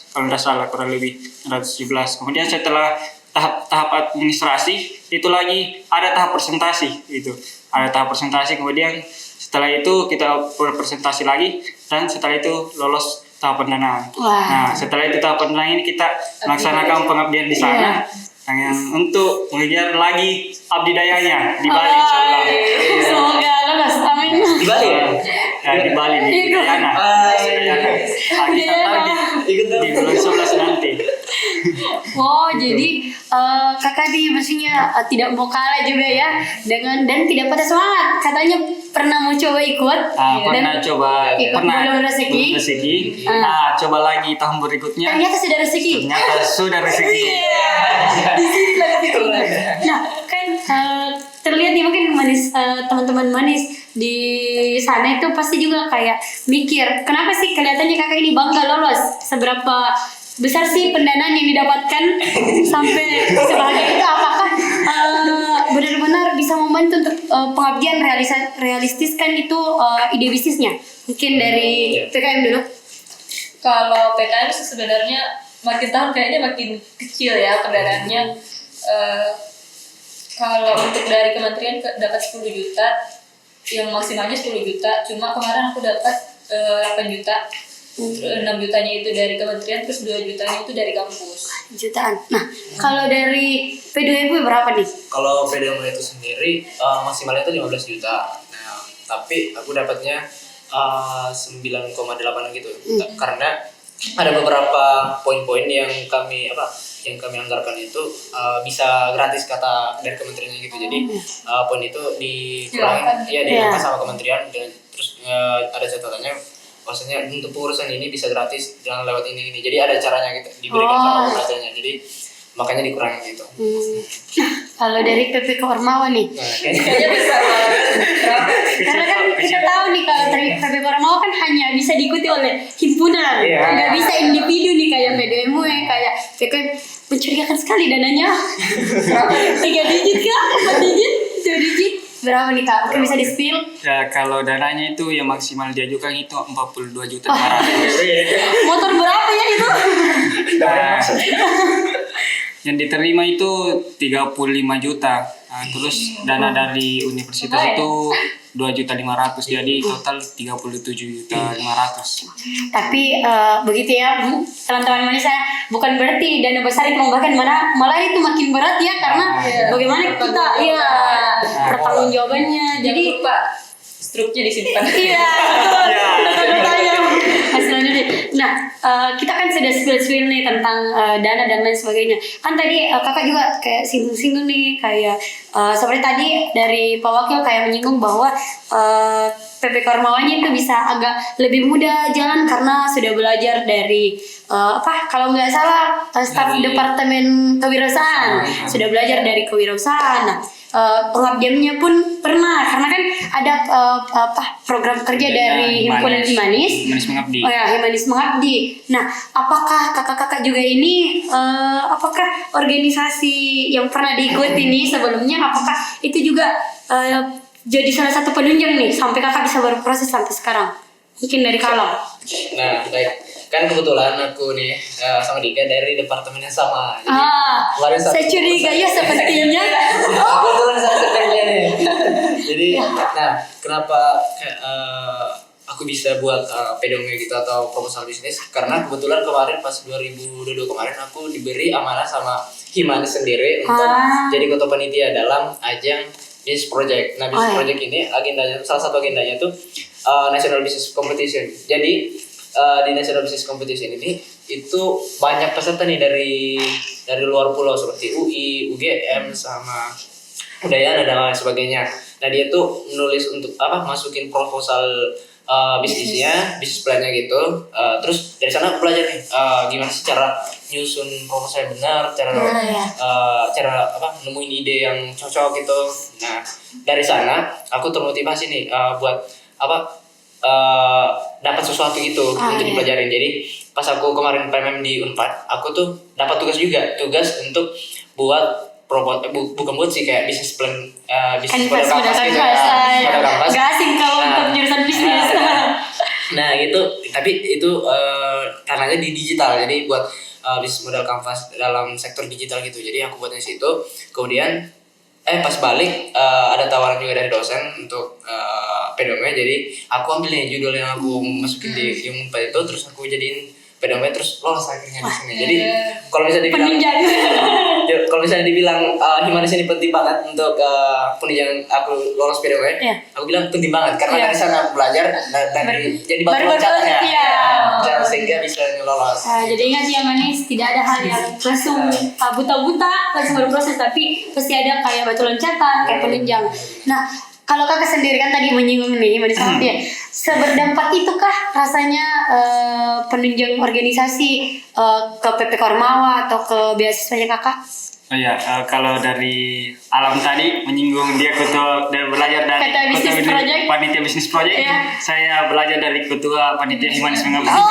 kalau tidak salah, kurang lebih 617. Kemudian setelah tahap administrasi itu lagi ada tahap presentasi, itu ada tahap presentasi, kemudian setelah itu kita berpresentasi lagi, dan setelah itu lolos tahap pendanaan. Nah, setelah itu tahap pendanaan ini kita melaksanakan pengabdian di sana. Yang untuk mengejar lagi abdi dayanya di Bali, insyaallah. Semoga lolos, amin. Di Bali ya? Ya, di Bali, di Dayana. Kita target di bulan 11 nanti. Oh, jadi kakak nih maksudnya tidak mau kalah juga ya dan tidak patah semangat. Katanya pernah mau coba ikut Pernah coba, pernah belum rezeki. Nah, coba lagi tahun berikutnya. Ternyata sudah rezeki. Ternyata sudah rezeki. Di sini lah rezekinya. Nah, kan terlihat nih mungkin manis, teman-teman manis di sana itu pasti juga kayak mikir, kenapa sih kelihatannya kakak ini bangga lolos? Seberapa besar sih pendanaan yang didapatkan sampai sebahagia itu? Apakah benar-benar bisa membantu untuk pengabdian realistiskan itu ide bisnisnya? Mungkin dari PKM dulu. Kalau PKM sih sebenarnya makin tahun kayaknya makin kecil ya pendanaannya. Kalau untuk dari kementerian dapat 10 juta, yang maksimalnya 10 juta. Cuma kemarin aku dapat 8 juta. 6 jutanya itu dari kementerian, terus 2 jutanya itu dari kampus. Jutaan. Nah, kalau dari P2M berapa nih? Kalau PDM itu sendiri maksimalnya itu 15 juta. Nah, tapi aku dapatnya 9,8 gitu. Karena ada beberapa poin-poin yang kami anggarkan itu bisa gratis kata dari kementeriannya gitu. Jadi poin itu dikurangi diangkat sama kementerian, dan terus ada catatannya maksudnya untuk pengurusan ini bisa gratis, jangan lewat ini. Jadi ada caranya gitu diberikan sama kementeriannya. Jadi makanya dikurangi gitu. Kalau dari PP Ormawa nih, Kayaknya besar banget. karena kan kita tahu nih kalau PP Ormawa kan hanya bisa diikuti oleh himpunan, nggak bisa individu nih kayak PDMU kayak PKM. Mencurigakan sekali dananya. 3 digit kah? 4 digit? 2 digit? Berapa nih kak? Mungkin bisa di-spill? Ya, kalau dananya itu yang maksimal diajukan itu 42 juta. Motor berapa ya itu? Nah, yang diterima itu 35 juta. Nah, terus dana dari universitas itu 2.500.000, jadi total 37.500.000. Tapi begitu ya teman-teman manis, bukan berarti dana besar itu membahkan, malah itu makin berat ya, karena bagaimana kita pertanggungjawabannya. Jadi lupa struknya disimpan. iya betul. Nah, kita kan sudah spill nih tentang dana dan lain sebagainya. Kan tadi kakak juga kayak singgung-singgung nih, kayak seperti tadi dari Pak Wakil kayak menyinggung bahwa PP Kormawanya itu bisa agak lebih mudah jalan karena sudah belajar dari kalau nggak salah staf departemen kewirausahaan, sudah belajar dari kewirausahaan. Nah, pengabdiannya pun pernah, karena kan ada program kerja dari himpunan Himanis Mengabdi. Himanis Mengabdi. Nah, apakah kakak-kakak juga ini apakah organisasi yang pernah diikuti nih sebelumnya, apakah itu juga jadi salah satu penunjang nih sampai kakak bisa berproses sampai sekarang? Mungkin dari Kalong. Nah, baik. Kan kebetulan aku nih sama Dika dari departemen yang sama. Jadi kemarin saya curiga ya sepertinya. kebetulan sama kerja nih. Jadi, nah, kenapa aku bisa buat PDOM gitu atau proposal bisnis? Karena kebetulan kemarin pas 2022 kemarin aku diberi amanah sama Himanis sendiri untuk jadi ketua panitia dalam ajang Business Project. Nah, Business Project ini agendanya, salah satu agendanya tuh National Business Competition. Jadi di National Business Competition ini itu banyak peserta nih dari luar pulau seperti UI, UGM sama Udayana dan lain sebagainya. Nah, dia tuh menulis untuk masukin proposal bisnisnya, bisnis plan-nya gitu. Terus dari sana aku belajar nih gimana sih cara nyusun proposal yang benar, cara nemuin ide yang cocok gitu. Nah, dari sana aku termotivasi nih buat dapat sesuatu gitu untuk dipelajarin. Jadi pas aku kemarin PMM di Unpad, aku tuh dapat tugas untuk buat bukan buat sih, kayak bisnis plan, bisnis Kanvas, model kanvas gitu. Model kanvas. Gak asing kalau Nah, untuk jurusan bisnis. Nah gitu, tapi itu karenanya di digital, jadi buat bisnis model kanvas dalam sektor digital gitu. Jadi aku buatnya di situ, kemudian pas balik ada tawaran juga dari dosen untuk pedomnya. Jadi aku ambil nih judul yang aku masukin di Unpad itu, terus aku jadiin pedomnya, terus lolos akhirnya di sini. Jadi kalau misalnya dibilang Penunjang. kalau misalnya dibilang Himanis ini penting banget untuk penunjang aku lolos pedomnya, aku bilang penting banget karena dari sana aku belajar dari jadi batu loncatan ya, sehingga bisa lolos. Jadi ingat ya Manis, tidak ada hal yang langsung buta-buta langsung berproses, tapi pasti ada kayak batu loncatan, kayak penunjang. Nah, kalau kakak sendiri kan tadi menyinggung nih Manis sama dia, seberdampak itukah rasanya penunjang organisasi ke PP Kormawa atau ke beasiswanya kakak? Oh iya, kalau dari Alam tadi menyinggung dia ketua dan belajar dari Ketua bisnis project. panitia bisnis project. Iya. Saya belajar dari ketua panitia Himanis Mengabdi. Oh,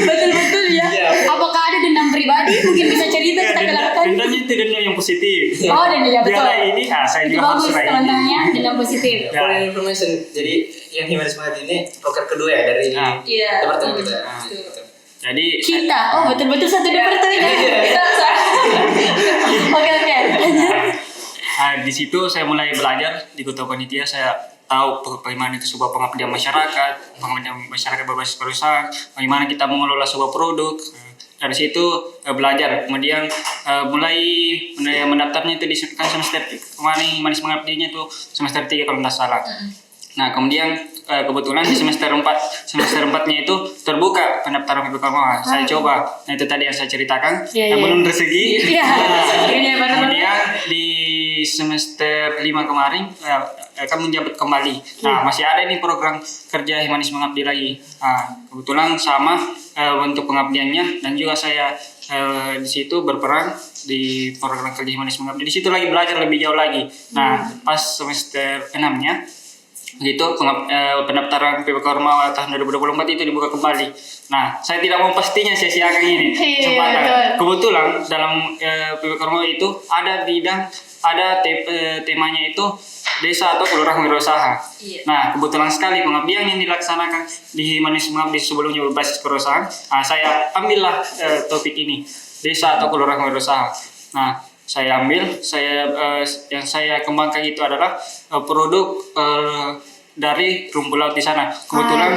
betul ya. Apakah ada dendam pribadi? Mungkin bisa cerita kita kenalkan. Dendamnya itu dendam yang positif. Oh, dendam ya betul. Biarlah ini, saya Itu juga harus bagus raih. teman-teman ya, dendam positif. Ya. For your information, jadi yang Himanis Mengabdi ini proker kedua ya dari Iya. departemen kita. Jadi Kita, betul-betul satu departemen. Kita Oke. di situ saya mulai belajar di ketua panitia. Saya tahu bagaimana itu sebuah pengabdian masyarakat, berbasis perusahaan, bagaimana kita mengelola sebuah produk. Dari situ belajar, kemudian mulai mendaftarnya itu di kan semester kemarin Manis Mengabdinya itu semester 3 kalau tidak salah. Nah kemudian kebetulan di semester 4-nya itu terbuka pendaftaran PP Kormawa. Saya coba, nah itu tadi yang saya ceritakan. Belum rezeki. Kemudian di semester 5 kemarin kami menjabat kembali. Nah masih ada nih program kerja Himanis Mengabdi lagi. Nah, kebetulan sama bentuk pengabdiannya, dan juga saya di situ berperan di program kerja Himanis Mengabdi. Di situ lagi belajar lebih jauh lagi. Nah pas semester 6-nya gitu pendaftaran PP Kormawa tahun 2024 itu dibuka kembali. Nah, saya tidak mau pastinya sia-siakan ini kesempatan. Kebetulan dalam PP Kormawa itu ada temanya itu desa atau kelurahan wirausaha. Nah, kebetulan sekali pengabdian yang dilaksanakan di Himanis Mengabdi sebelumnya berbasis perusahaan. Nah, saya ambillah topik ini, desa atau kelurahan wirausaha. Nah, saya ambil, yang saya kembangkan itu adalah produk dari rumput laut di sana. Kebetulan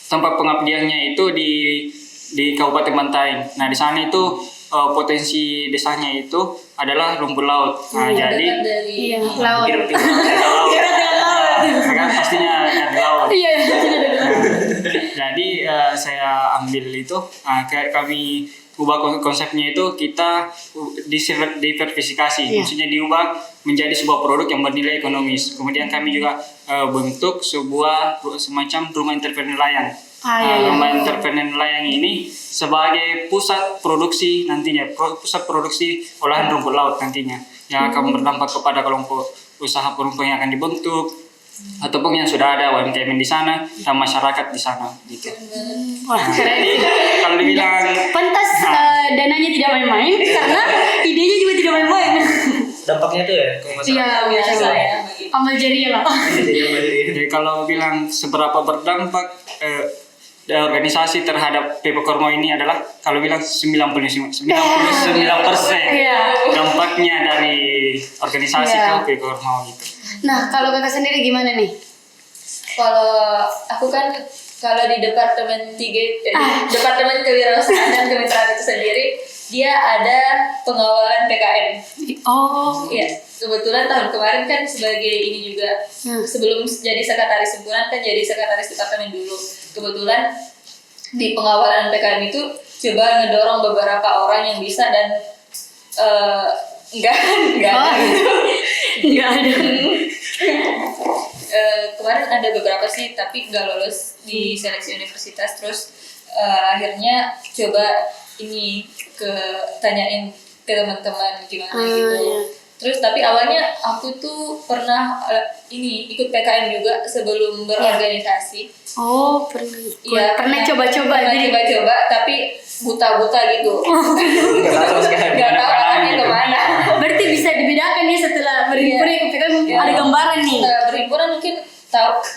tempat pengabdiannya itu di Kabupaten Bantaeng. Nah di sana itu potensi desanya itu adalah rumput laut. Nah jadi laut. Kan pastinya dari laut. Jadi saya ambil itu, kayak kami ubah konsepnya itu, kita diversifikasi, maksudnya diubah menjadi sebuah produk yang bernilai ekonomis. Kemudian kami juga bentuk sebuah semacam rumah intervensi nelayan. Rumah intervensi nelayan ini sebagai pusat produksi nantinya, pusat produksi olahan rumput laut nantinya, yang akan berdampak kepada kelompok usaha perumput yang akan dibentuk, ataupun yang sudah ada UMKM di sana dan masyarakat di sana gitu. Wah, Jadi kalau dibilang pantas dananya tidak main-main karena idenya juga tidak main-main. Dampaknya tuh ya ke masyarakat. Iya, biasa ya. Amal jariah lah. jadi kalau bilang seberapa berdampak organisasi terhadap PP Kormawa ini adalah, kalau bilang 99% dampaknya dari organisasi ke PP Kormawa gitu. Nah, kalau kakak sendiri gimana nih? Kalau aku kan di departemen departemen kewirausahaan dan kemitraan itu sendiri, dia ada pengawalan PKM. Oh. Iya, kebetulan tahun kemarin kan sebagai ini juga sebelum jadi sekretaris himpunan kan jadi sekretaris departemen dulu. Kebetulan di pengawalan PKM itu coba ngedorong beberapa orang yang bisa dan enggak ada. Kemarin ada beberapa sih tapi nggak lolos di seleksi universitas, terus akhirnya coba ini tanyain ke teman-teman gimana gitu. Terus tapi awalnya aku tuh pernah ikut PKM juga sebelum berorganisasi. Oh, pernah. Iya, pernah coba-coba tapi buta gitu. Nggak tahu arahnya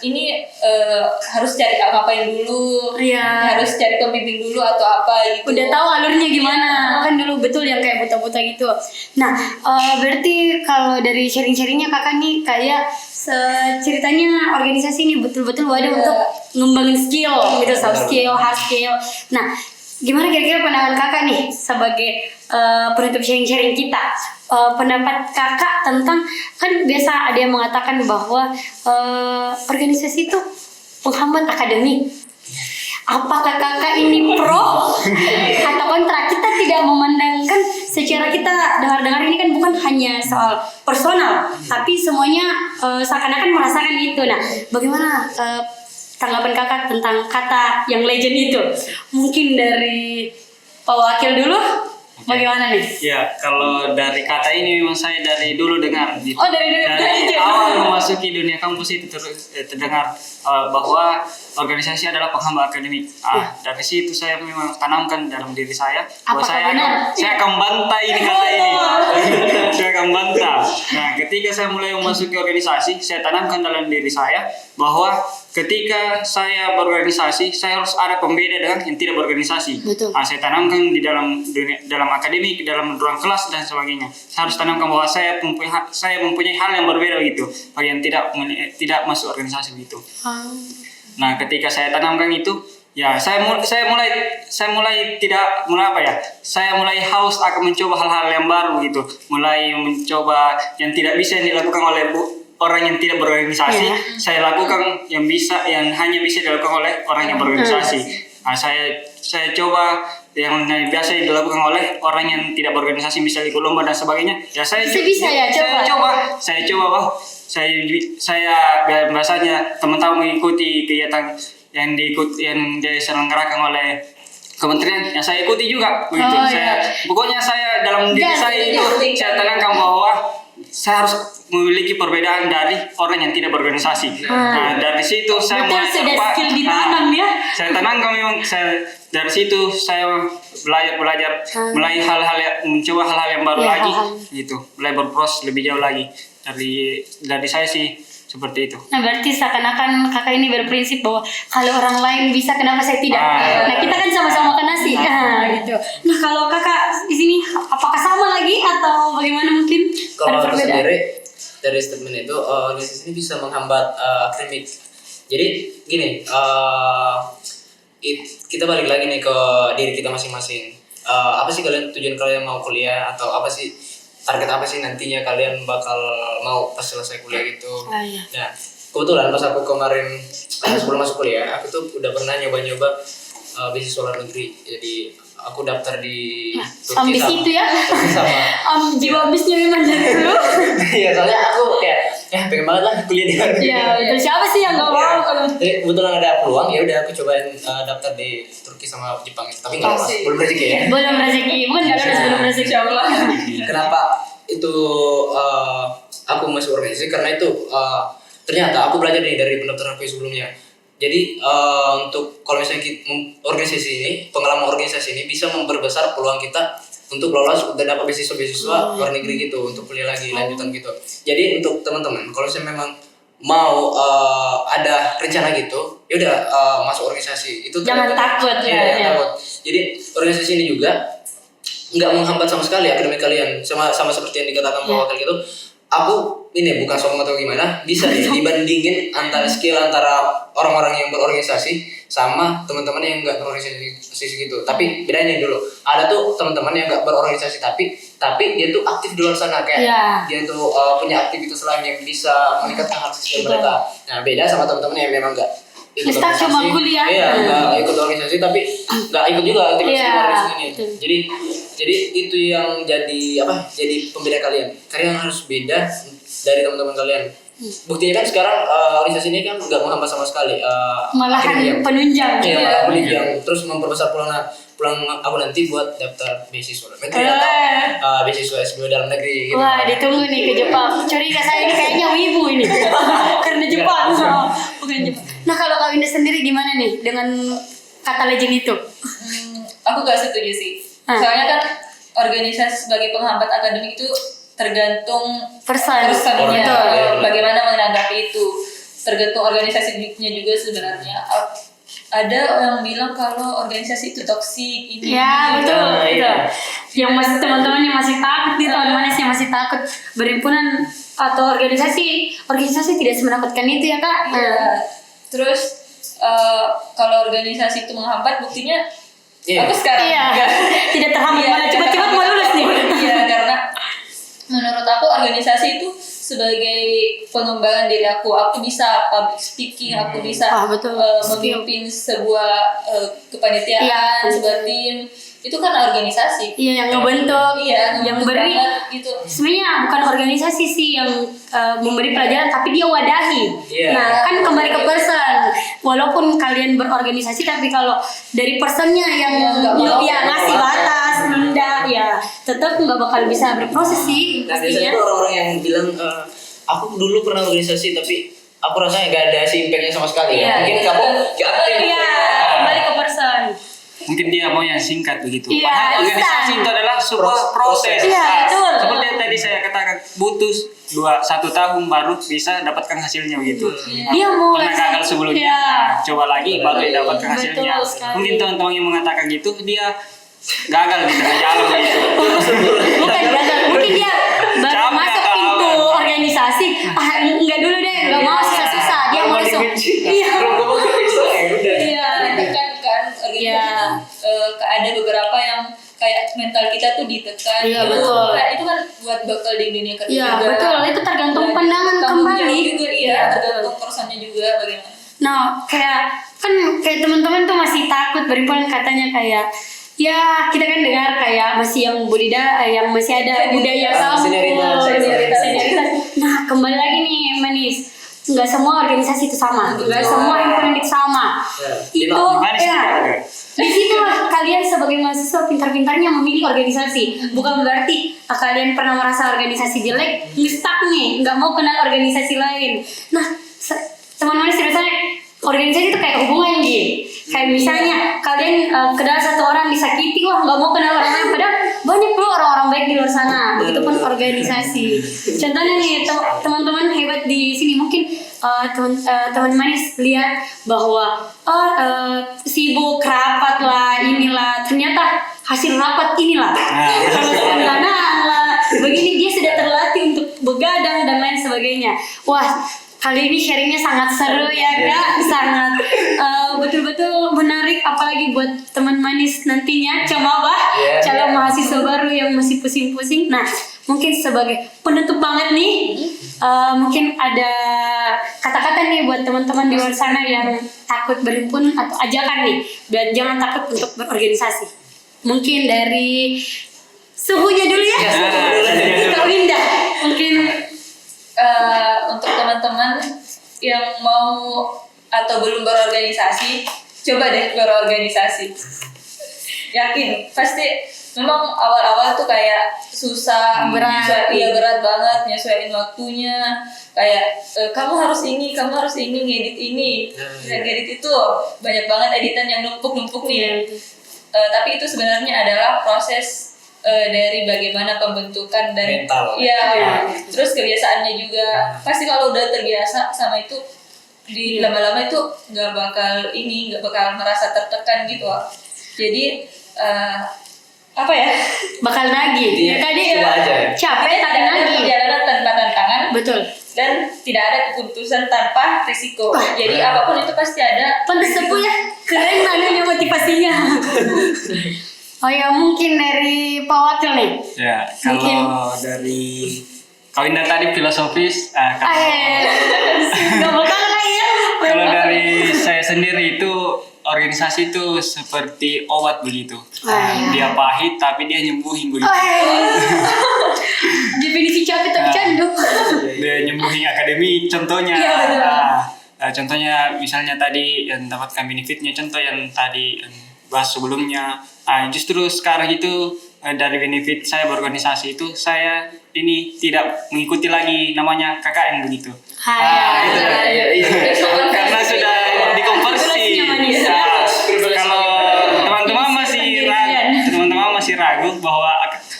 ini harus cari ngapain dulu, Iya. harus cari pembimbing dulu atau apa gitu. Udah tahu alurnya gimana kan dulu betul yang kayak buta-buta gitu. Nah berarti kalau dari sharing-sharingnya kakak nih kayak ceritanya organisasi ini betul-betul wadah untuk ngembangin skill gitu, soft skill, hard skill. Nah gimana kira-kira pandangan kakak nih sebagai penutup sharing-sharing kita? Pendapat kakak tentang, kan biasa ada yang mengatakan bahwa organisasi itu penghambat akademik. Apakah kakak ini pro atau kontra? Kita tidak memandangkan secara kita dengar-dengar ini kan bukan hanya soal personal, tapi semuanya seakan-akan merasakan itu. Nah, bagaimana tanggapan kakak tentang kata yang legend itu? Mungkin dari Pak Wakil dulu, bagaimana nih? Ya, kalau dari kata ini memang saya dari dulu dengar. Gitu. Oh, dari awal memasuki dunia kampus itu terdengar bahwa organisasi adalah penghambat akademik. Dari situ saya memang tanamkan dalam diri saya bahwa saya akan bantai ini kata ini. Saya akan bantah. Nah, ketika saya mulai memasuki organisasi, saya tanamkan dalam diri saya bahwa ketika saya berorganisasi, saya harus ada pembeda dengan yang tidak berorganisasi. Saya tanamkan di dalam akademik, dalam ruang kelas dan sebagainya. Saya harus tanamkan bahwa saya mempunyai hal yang berbeda gitu, bagi yang tidak masuk organisasi gitu. Nah, ketika saya tanamkan itu, ya saya mulai haus akan mencoba hal-hal yang baru gitu, mulai mencoba yang tidak bisa dilakukan oleh orang yang tidak berorganisasi. Saya lakukan yang hanya bisa dilakukan oleh orang yang berorganisasi. Nah, saya coba yang biasa dilakukan oleh orang yang tidak berorganisasi, misalnya ikut lomba dan sebagainya. Ya saya coba. Saya biasanya teman-teman mengikuti kegiatan yang diselenggarakan oleh kementerian, yang saya ikuti juga begitu. Pokoknya saya dalam diri saya itu saya tanamkan bahwa saya harus memiliki perbedaan dari orang yang tidak berorganisasi. Nah, dari situ saya mulai skill ditanam ya. Saya tanamkan memang dari situ saya belajar mulai mencoba hal-hal yang baru lagi gitu, mulai berproses lebih jauh lagi dari saya sih seperti itu. Nah, berarti seakan-akan kakak ini berprinsip bahwa kalau orang lain bisa, kenapa saya tidak? Nah, kita kan sama-sama makan nasi, gitu. Nah, kalau kakak di sini apakah sama lagi atau bagaimana mungkin? Kalau aku sendiri dari statement itu, organisasi ini bisa menghambat akademik. Jadi gini, kita balik lagi nih ke diri kita masing-masing. Apa sih tujuan kalian mau kuliah, atau apa sih target apa sih nantinya kalian bakal mau pas selesai kuliah gitu. Nah, kebetulan pas aku kemarin sebelum masuk kuliah, aku tuh udah pernah nyoba-nyoba beasiswa luar negeri. Jadi aku daftar di Turki sama jiwa ambisnya memang dari dulu. Iya, soalnya aku kayak pengen banget lah kuliah di luar negeri. Iya, betul. Siapa sih yang nggak mau kalau? Jadi kebetulan ada peluang, ya udah aku cobain daftar di Turki sama Jepang. Tapi nggak lolos, belum rezeki ya. Belum rezeki, bukan nggak lolos, belum rezeki. Kenapa itu aku masuk organisasi? Karena itu ternyata aku belajar nih dari pendaftaran aku sebelumnya. Jadi untuk kalau misalnya organisasi ini, pengalaman organisasi ini bisa memperbesar peluang kita untuk lolos dan dapat beasiswa luar negeri gitu, untuk kuliah lagi lanjutan gitu. Jadi untuk teman-teman, kalau misalnya memang mau ada rencana gitu, ya udah masuk organisasi itu. Jangan takut ya. Takut. Jadi organisasi ini juga nggak menghambat sama sekali akademik kalian, sama seperti yang dikatakan Pak Wakil gitu. Aku ini bukan sombong atau gimana, bisa dibandingin antara skill antara orang-orang yang berorganisasi sama teman-teman yang nggak berorganisasi gitu. Tapi bedain dulu, ada tuh teman-teman yang nggak berorganisasi tapi dia tuh aktif di luar sana, kayak dia tuh punya aktivitas lain yang bisa meningkatkan hak skill mereka. Nah, beda sama teman-teman yang memang nggak ikut organisasi, cuma kuliah. Iya, nggak ikut organisasi tapi nggak ikut juga aktivitas organisasi ini. Jadi itu yang jadi pembeda kalian. Kalian harus beda dari teman-teman kalian. Buktinya kan sekarang organisasi ini kan nggak menghambat sama sekali. Malahan penunjang. Iya, penunjang. Terus memperbesar peluang aku nanti buat daftar beasiswa atau beasiswa S2 dalam negeri gitu. Wah, ditunggu nih ke Jepang. Curiga saya ini kayaknya wibu ini. Karena Jepang, bukan Jepang. Nah, kalau Kak Winda sendiri gimana nih dengan kata legend itu? Aku gak setuju sih. Soalnya kan organisasi sebagai penghambat akademik itu tergantung personnya, bagaimana menanggapi itu. tergantung organisasinya juga sebenarnya. Ada yang bilang kalau organisasi itu toksik ini. Ya gitu. betul, betul. Iya. Yang masih teman-teman yang masih takut nih, teman manis yang masih takut berhimpunan atau organisasi tidak semenakutkan itu ya kak. Iya. Terus kalau organisasi itu menghambat, buktinya Iya. aku sekarang Iya. Tidak terhambat, Iya, malah tidak cepat-cepat mau lulus nih. Iya, karena menurut aku organisasi itu sebagai pengembangan diri aku bisa public speaking, aku bisa Betul. memimpin sebuah kepanitiaan, Iya. sebuah tim, itu kan organisasi. Iya, yang ngebentuk, Iya, yang ngebentuk beri. banget gitu. Sebenarnya bukan organisasi sih yang memberi pelajaran, tapi dia wadahi. Iya. Nah, kan kembali ke person. Walaupun kalian berorganisasi, tapi kalau dari personnya yang nggak mau, ngasih batas, nunda, ya tetap nggak bakal bisa berproses sih Nah biasanya pastinya. tuh orang-orang yang bilang aku dulu pernah organisasi tapi aku rasanya gak ada si impactnya sama sekali Iya. ya. Mungkin kamu gak aktif. Iya, kembali ke person. Mungkin dia mau yang singkat begitu. Iya, Padahal organisasi instan. itu adalah sebuah proses. Iya, betul. Seperti yang tadi saya katakan, butuh 1 tahun baru bisa dapatkan hasilnya begitu. Dia mau Pernah gagal sebelumnya, Iya. coba lagi baru dapatkan Betul hasilnya. sekali. Mungkin teman-teman yang mengatakan gitu, dia gagal di tengah jalan gitu. Bukan gagal, mungkin dia baru Capek masuk atau pintu apa? organisasi. Enggak dulu deh, enggak mau susah-susah. Dia mau langsung. Iya. Belum ngomong ke bisa ya udah. Iya. Ditekan kan organisasi Iya. ada beberapa yang kayak mental kita tuh ditekan. Iya, Itu betul. itu kan buat bekal di dunia kerja Iya, juga. betul. Itu tergantung Dan pandangan tanggung kembali. jawab juga, iya, Iya, tergantung personnya juga bagaimana. Nah, kayak teman-teman tuh masih takut berhimpunan katanya kayak ya kita kan dengar kayak masih yang yang masih ada budaya Senioritas. senioritas. Nah, kembali lagi nih manis. Nggak semua organisasi itu sama, nggak semua himpunan itu sama. Ya, Itu Gimana sih? ya. Di situ kalian sebagai mahasiswa pintar-pintarnya memilih organisasi. Bukan berarti kalian pernah merasa organisasi jelek, stuck nih, nggak mau kenal organisasi lain. Nah, teman-teman biasanya organisasi itu kayak hubungan gitu. Kayak misalnya kalian kenal satu orang disakiti, wah nggak mau kenal orang lain. Padahal banyak loh orang-orang baik di luar sana. Begitupun organisasi. Contohnya nih teman-teman hebat di sini mungkin teman manis lihat bahwa sibuk rapat lah inilah, ternyata hasil rapat inilah kalau pendanaan lah begini dia sudah terlatih untuk begadang dan lain sebagainya. Wah, kali ini sharingnya sangat seru ya kak, sangat betul-betul menarik, apalagi buat teman manis nantinya calon mahasiswa baru yang masih pusing-pusing. Nah, mungkin sebagai penutup banget nih, mungkin ada kata-kata nih buat teman-teman di luar sana yang takut berhimpun atau ajakan nih, dan jangan takut untuk berorganisasi. Mungkin dari suhunya dulu ya, Kak Winda. Mungkin Untuk teman-teman yang mau atau belum berorganisasi, coba deh berorganisasi. Yakin, pasti memang awal-awal tuh kayak susah, Berat. berat banget nyesuaiin waktunya. Kayak kamu harus ini, ngedit ini, ngedit itu banyak banget editan yang numpuk-numpuk nih. Tapi itu sebenarnya adalah proses dari bagaimana pembentukan dari Mental. Iya. Terus kebiasaannya juga. Pasti kalau udah terbiasa sama itu di lama-lama itu nggak bakal merasa tertekan gitu. Jadi apa ya? bakal nagih. Iya, Tadi coba aja. capek tapi Tidak ada nagih. perjalanan tanpa tantangan Betul. dan tidak ada keputusan tanpa risiko. Jadi apapun itu pasti ada. Pantes sepuh ya, keren namanya motivasinya. Oh ya, mungkin dari Pak Wakil nih. Ya, kalau dari Kawinda tadi filosofis, Gak bakal lah ya. kalau dari saya sendiri itu organisasi itu seperti obat begitu. Dia pahit tapi dia nyembuhin begitu. Definisi capek tapi candu. Dia nyembuhin akademi contohnya. Iya, betul. Contohnya misalnya tadi yang dapatkan benefitnya, contoh yang tadi bahas sebelumnya. Justru sekarang itu dari benefit saya berorganisasi itu saya ini tidak mengikuti lagi namanya KKN begitu. Karena sudah dikonversi. Kalau teman-teman masih ragu bahwa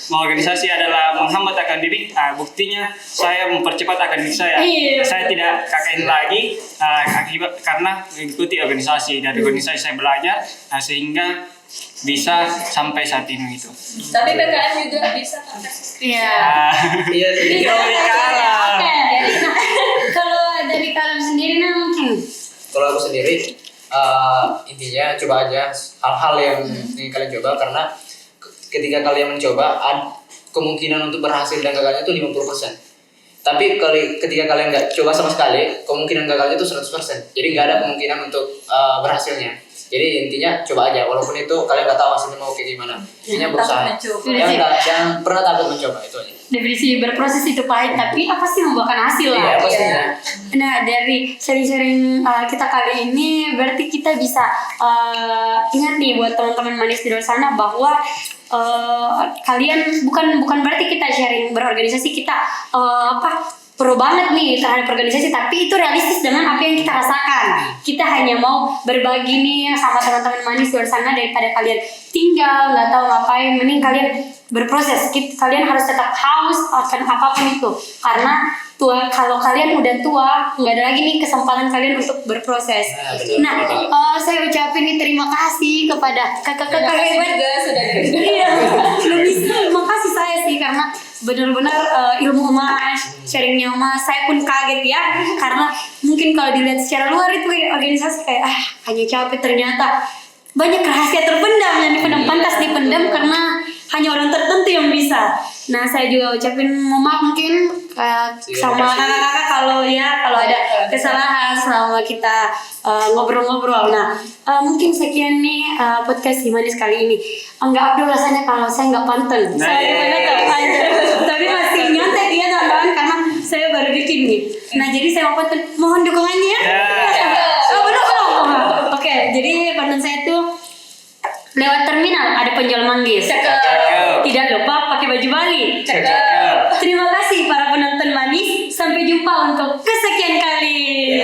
organisasi adalah menghambat akan diri, buktinya saya mempercepat akan diri saya. Saya tidak KKN lagi akibat karena mengikuti organisasi. Dari organisasi saya belajar sehingga bisa sampai saat ini itu. Tapi PKN juga bisa kan? Iya. Iya sih. Oke. Nah, kalau dari kalian sendiri mungkin. Kalau aku sendiri intinya coba aja hal-hal yang ingin kalian coba, karena ketika kalian mencoba kemungkinan untuk berhasil dan gagalnya itu 50%. Tapi ketika kalian nggak coba sama sekali, kemungkinan gagalnya itu 100%. Jadi nggak ada kemungkinan untuk berhasilnya. Jadi intinya coba aja, walaupun itu kalian nggak tahu hasilnya mau kayak gimana. Intinya berusaha. Jangan pernah takut mencoba, itu aja. Definisi berproses itu pahit, tapi apa sih membuahkan hasil lah. Iya, pastinya. Nah, dari sharing-sharing kita kali ini berarti kita bisa ingat nih buat teman-teman manis di luar sana bahwa kalian bukan berarti kita sharing berorganisasi kita pro banget nih terhadap organisasi, tapi itu realistis dengan apa yang kita rasakan. Kita hanya mau berbagi nih sama teman-teman manis di luar sana, daripada kalian tinggal nggak tahu ngapain, mending kalian berproses. Kalian harus tetap haus akan apapun itu, karena kalau kalian udah tua nggak ada lagi nih kesempatan kalian untuk berproses. Nah, saya ucapin nih terima kasih kepada kakak-kakak hebat juga sudah iya, lebih terima kasih saya sih, karena benar-benar ilmu emas, sharingnya emas, saya pun kaget ya, karena mungkin kalau dilihat secara luar itu organisasi kayak hanya capek, ternyata banyak rahasia terpendam yang pantas dipendam karena hanya orang tertentu yang bisa. Nah, saya juga ucapin mohon maaf mungkin sama kakak-kakak kalau ada kesalahan selama kita ngobrol-ngobrol. Nah, mungkin sekian nih podcast Himanis kali ini. Enggak abdul rasanya kalau saya nggak pantun. Saya tapi masih nyontek ya teman-teman, karena saya baru bikin nih. Nah, jadi saya mau pantun, mohon dukungannya ya. Oke, jadi pantun saya tuh lewat terminal ada penjual manggis. Tidak lupa pakai baju Bali. Terima kasih para penonton manis. Sampai jumpa untuk kesekian kali.